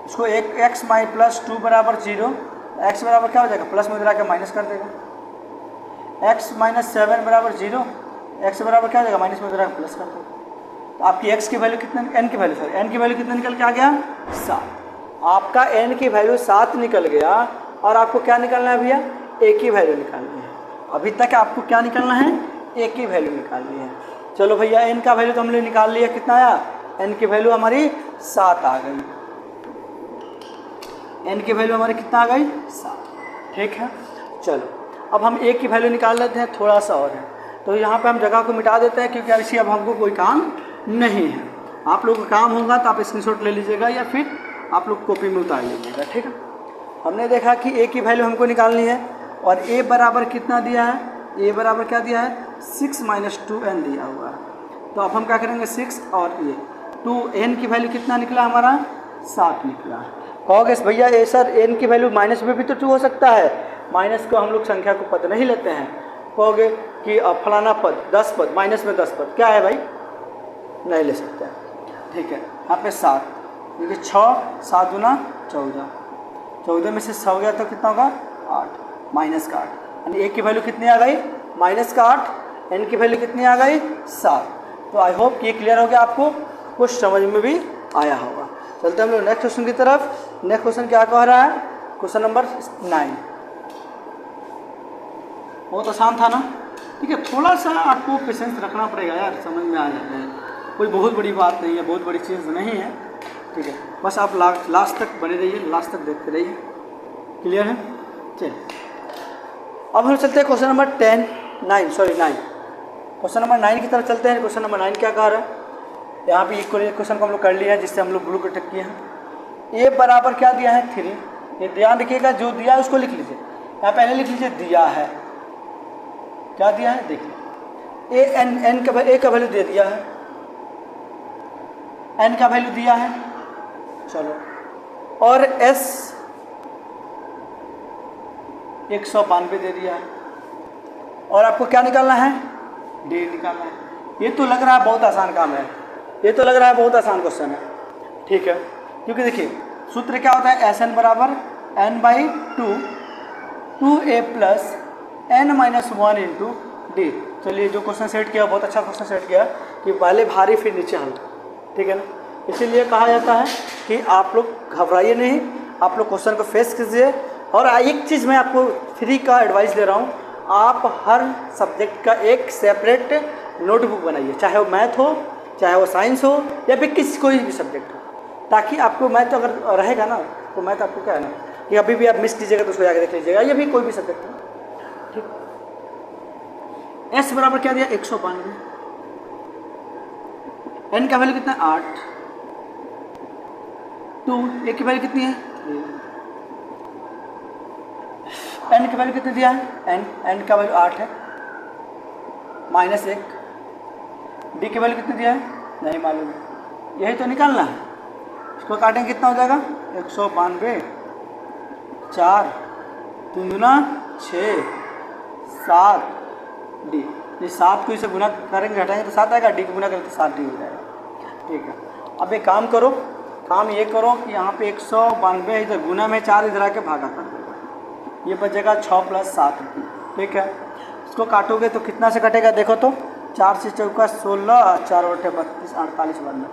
इसको एक x प्लस 2 बराबर 0, x बराबर क्या हो जाएगा, प्लस में उधर के माइनस कर देगा। x माइनस 7 बराबर 0, x बराबर क्या हो जाएगा, माइनस में उधर के प्लस कर देगा। तो आपकी x की वैल्यू कितने, n की वैल्यू, सॉरी n की वैल्यू कितने निकल के आ गया, 7। आपका n की वैल्यू 7 निकल गया, और आपको क्या निकालना है भैया, a की वैल्यू निकालनी है। अभी तक आपको क्या निकालना है, a की वैल्यू निकालनी है। चलो भैया, n का वैल्यू तो हमने निकाल लिया, कितना आया, n की वैल्यू हमारी 7 आ गई। n की वैल्यू हमारी कितना आ गई, 7, ठीक है। चलो अब हम a की वैल्यू निकाल लेते हैं, थोड़ा सा और है। तो यहाँ पे हम जगह को मिटा देते हैं, क्योंकि ऐसी अब हमको कोई काम नहीं है। आप लोग का काम होगा तो आप स्क्रीनशॉट ले लीजिएगा, या फिर आप लोग कॉपी में उतार लीजिएगा, ठीक है। हमने देखा कि a की वैल्यू हमको निकालनी है, और a बराबर कितना दिया है, a बराबर क्या दिया है, 6 माइनस 2n दिया हुआ है। तो अब हम क्या करेंगे, 6 और ये 2n की वैल्यू कितना निकला हमारा, 7 निकला। कहोगे भैया ए सर n की वैल्यू माइनस में भी तो 2 हो सकता है, माइनस को हम लोग संख्या को पद नहीं लेते हैं। कहोगे कि फलाना पद 10 पद, माइनस में 10 पद क्या है भाई, नहीं ले सकते हैं, ठीक है। यहाँ पे 7, क्योंकि 6 7 गुना 14, 14 में से 100 गया तो कितना होगा, 8, माइनस का 8, यानी a की वैल्यू कितनी आ गई, माइनस का 8, n की वैल्यू कितनी आ गई, 7। तो आई होप ये क्लियर हो गया, आपको कुछ समझ में भी आया होगा। चलते हम लोग नेक्स्ट क्वेश्चन की तरफ। नेक्स्ट क्वेश्चन क्या कह रहा है, क्वेश्चन नंबर 9। बहुत आसान था ना, ठीक है। थोड़ा सा आपको पेशेंस रखना पड़ेगा यार, समझ में आ जाता है, कोई बहुत बड़ी बात नहीं है, बहुत बड़ी चीज़ नहीं है, ठीक है। बस आप लास्ट तक बने रहिए, लास्ट तक देखते रहिए, क्लियर है। चलिए अब हम चलते हैं क्वेश्चन नंबर 9 क्वेश्चन नंबर 9 की तरफ चलते हैं। क्वेश्चन नंबर 9 क्या कह रहा है, यहाँ पे क्वेश्चन को हम लोग कर लिया है, जिससे हम लोग ब्लू को टिक किए हैं। ए बराबर क्या दिया है, 3। ये ध्यान रखिएगा, जो दिया है उसको लिख लीजिए। यहाँ पहले लिख लीजिए दिया है, क्या दिया है देखिए, ए का वैल्यू दे दिया है, n का वैल्यू दिया है, चलो, और s 192 दे दिया है, और आपको क्या निकालना है, d निकालना है। ये तो लग रहा है बहुत आसान काम है, ये तो लग रहा है बहुत आसान क्वेश्चन है, ठीक है। क्योंकि देखिए सूत्र क्या होता है, Sn बराबर n/2 2a plus n-1 into D. चलिए जो क्वेश्चन सेट किया बहुत अच्छा क्वेश्चन सेट किया कि पहले भारी फिर नीचे हल्का, ठीक है ना। इसीलिए कहा जाता है कि आप लोग घबराइए नहीं, आप लोग क्वेश्चन को फेस कीजिए। और एक चीज़ मैं आपको फ्री का एडवाइस दे रहा हूँ, आप हर सब्जेक्ट का एक सेपरेट नोटबुक बनाइए, चाहे वो मैथ हो, चाहे वो साइंस हो, या फिर किसी कोई भी सब्जेक्ट हो, ताकि आपको मैथ अगर रहेगा ना तो मैथ आपको क्या है ना कि अभी भी आप मिस कीजिएगा तो उसको जाकर देख लीजिएगा, ये भी कोई भी सब्जेक्ट है। ठीक, एस बराबर क्या दिया 192, एन का वैल्यू कितना है 8, 2, ए की वैल्यू कितनी है 3, एन की वैल्यू कितनी दिया है एन का वैल्यू 8 है, -1, डी की वैल्यू कितनी दिया है नहीं मालूम है, यही तो निकालना है। इसको काटेंगे कितना हो जाएगा 192, 4, 3 दूना 6, 7, डी, ये 7 को इसे गुना करेंगे हटाएंगे तो 7 आएगा, डी को गुना करेंगे तो 7 डी हो जाएगा। ठीक है, अब एक काम करो, काम ये करो कि यहाँ पे 192 इधर गुना में 4 इधर आके भागा कर देगा, ये बचेगा 6 + 7। ठीक है, इसको काटोगे तो कितना से कटेगा देखो तो, 4 से चौका 16, 4 × 32, 48 बनना।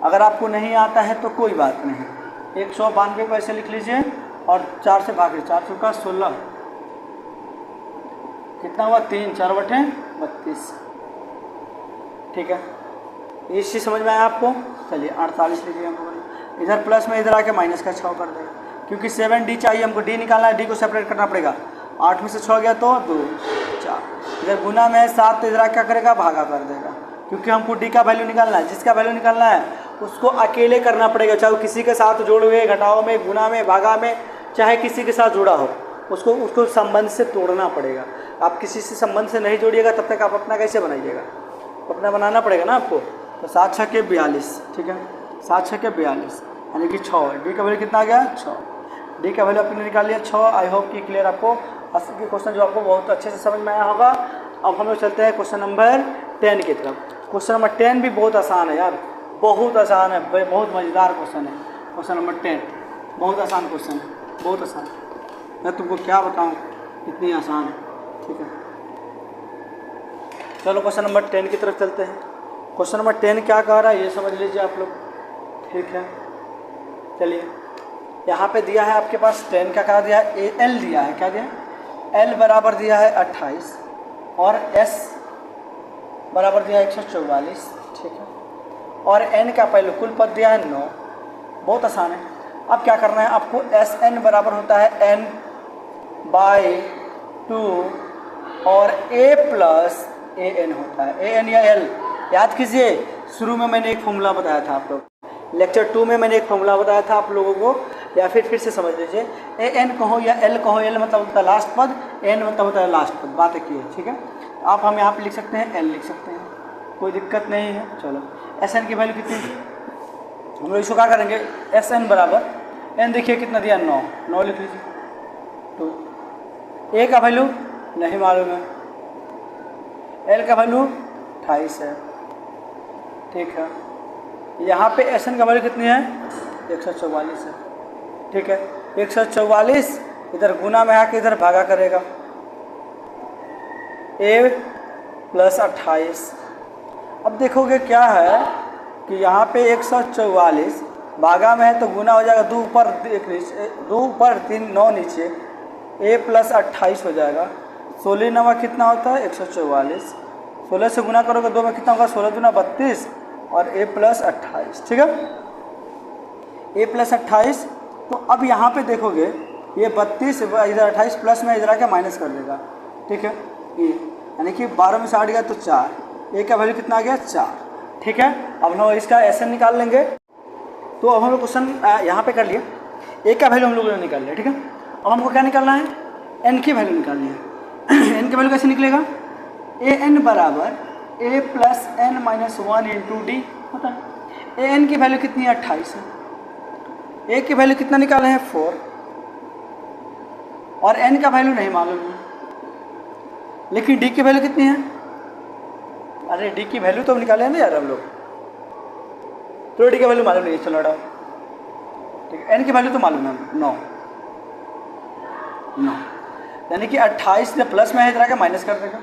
अगर आपको नहीं आता है तो कोई बात नहीं, 192 को ऐसे लिख लीजिए और 4 से भागे, 4 चौका 16, कितना हुआ 3, 4 × 32। ठीक है, ये चीज़ समझ में आया आपको। चलिए 48 लिखिए हमको, इधर प्लस में इधर आके माइनस का 6 कर देगा, क्योंकि 7 डी चाहिए हमको, डी निकालना है, डी को सेपरेट करना पड़ेगा। 8 में से 6 गया तो 2, 4, इधर गुना में 7 तो इधर क्या करेगा भागा कर देगा, क्योंकि हमको डी का वैल्यू निकालना है। जिसका वैल्यू निकालना है उसको अकेले करना पड़ेगा, चाहे वो किसी के साथ जोड़े, घटाओ में, गुना में, भागा में, चाहे किसी के साथ जुड़ा हो, उसको संबंध से तोड़ना पड़ेगा। आप किसी से संबंध से नहीं जोड़िएगा तब तक आप अपना कैसे बनाइएगा, अपना बनाना पड़ेगा ना आपको। तो 7 × 6 = 42। ठीक है, 7 × 6 = 42 यानी कि 6। डी का वैल्यू कितना आ गया 6, डी का वैल्यू आपने निकाल लिया 6। आई होप कि क्लियर आपको असली क्वेश्चन जो आपको बहुत अच्छे से समझ में आया होगा। अब हम लोग चलते हैं क्वेश्चन नंबर 10 की तरफ। क्वेश्चन नंबर 10 भी बहुत आसान है यार, बहुत आसान है, बहुत मज़ेदार क्वेश्चन है। क्वेश्चन नंबर 10 बहुत आसान क्वेश्चन है, बहुत आसान। मैं तुमको क्या बताऊँ, इतनी आसान है। ठीक है, चलो क्वेश्चन नंबर 10 की तरफ चलते हैं। क्वेश्चन नंबर 10 क्या कह रहा है ये समझ लीजिए आप लोग। ठीक है, चलिए यहाँ पे दिया है आपके पास 10 का क्या दिया है, एल दिया है, क्या दिया है एल बराबर दिया है 28 और एस बराबर दिया है 144। ठीक है, और एन का पहले कुल पद दिया है 9। बहुत आसान है। अब क्या करना है आपको, एस एन बराबर होता है n/2 और a + an होता है, an या l। याद कीजिए, शुरू में मैंने एक फॉर्मूला बताया था आप लोग, लेक्चर 2 में मैंने एक फॉर्मूला बताया था आप लोगों को, या फिर से समझ लीजिए। an कहो या l कहो, l मतलब होता है लास्ट पद, n मतलब होता है लास्ट पद, बात एक ही है। ठीक है, आप हम यहाँ पे लिख सकते हैं l लिख सकते हैं, कोई दिक्कत नहीं है। चलो एस एन की वैल्यू कितनी, हम लोग इसको क्या करेंगे, एस एन बराबर एन देखिए कितना दिया 9 लिख लीजिए। तो ए का वैल्यू नहीं मालूम है, एल का वैल्यू 28 है। ठीक है, यहाँ पे एस एन का वैल्यू कितनी है 144 है। ठीक है, 144 इधर गुना में आके इधर भागा करेगा, a + 28। अब देखोगे क्या है कि यहाँ पे 144 भागा में है तो गुना हो जाएगा, 2 ऊपर 1 नीचे, 2 ऊपर 3 9 नीचे, a + 28 हो जाएगा। 16 9 कितना होता है 144, 16 से गुना करोगे 2 में कितना होगा, 16 दूना 32 और a + 28। ठीक है, a + 28। तो अब यहाँ पे देखोगे ये 32 इधर 28 प्लस में इधर आके माइनस कर देगा। ठीक है, ये यानी कि 12 में से 8 गया तो 4, ए का वैल्यू कितना आ गया 4। ठीक है, अब हम इसका एस एन निकाल लेंगे। तो अब हम लोग क्वेश्चन यहाँ पे कर लिए, ए का वैल्यू हम लोगों ने निकाल लिया। ठीक है, अब हमको क्या निकालना है, एन की वैल्यू निकालनी है। एन की वैल्यू कैसे निकलेगा, ए एन बराबर a + n - 1 × d होता है। ए एन की वैल्यू कितनी है 28 है, ए की वैल्यू कितना निकाले हैं 4 और n का वैल्यू नहीं मालूम है, लेकिन d की वैल्यू कितनी है, अरे d की वैल्यू तो निकाले हैं ना यार हम लोग, तो d की वैल्यू मालूम नहीं है। चलो हटाओ। ठीक है, n की वैल्यू तो मालूम है 9 यानी कि 28 से प्लस में है इधर आके माइनस कर देगा,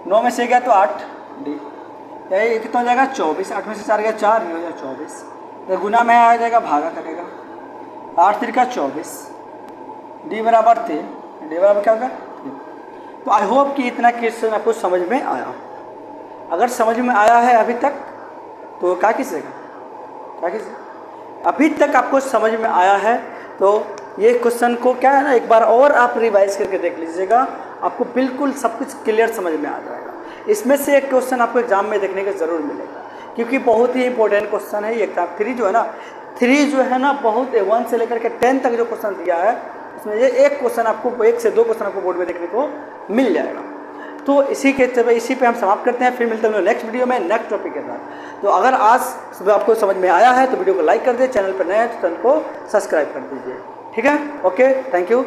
9 में से गया तो 8 डी, यही कितना हो जाएगा 24, 8 में से 4 गया 4, ये हो जाएगा 24। तो गुना में आ जाएगा भागा करेगा, 8 3 का 24, डी बराबर 3, डी बराबर क्या होगा 3। तो आई होप कि इतना क्वेश्चन आपको समझ में आया। अगर समझ में आया है अभी तक तो अभी तक आपको समझ में आया है तो ये क्वेश्चन को क्या है ना, एक बार और आप रिवाइज करके देख लीजिएगा, आपको बिल्कुल सब कुछ क्लियर समझ में आ जाएगा। इसमें से एक क्वेश्चन आपको एग्जाम में देखने को ज़रूर मिलेगा, क्योंकि बहुत ही इंपॉर्टेंट क्वेश्चन है ये। एग्जाम 3 जो है ना, 3 जो है ना बहुत 1 से लेकर के 10 तक जो क्वेश्चन दिया है उसमें ये एक क्वेश्चन आपको, 1 से 2 क्वेश्चन आपको बोर्ड में देखने को मिल जाएगा। तो इसी पे हम समाप्त करते हैं, फिर मिलते हैं नेक्स्ट वीडियो में नेक्स्ट टॉपिक के साथ। तो अगर आज आपको समझ में आया है तो वीडियो को लाइक कर दीजिए, चैनल पर नए हैं तो चैनल को सब्सक्राइब कर दीजिए। ठीक है, ओके, थैंक यू।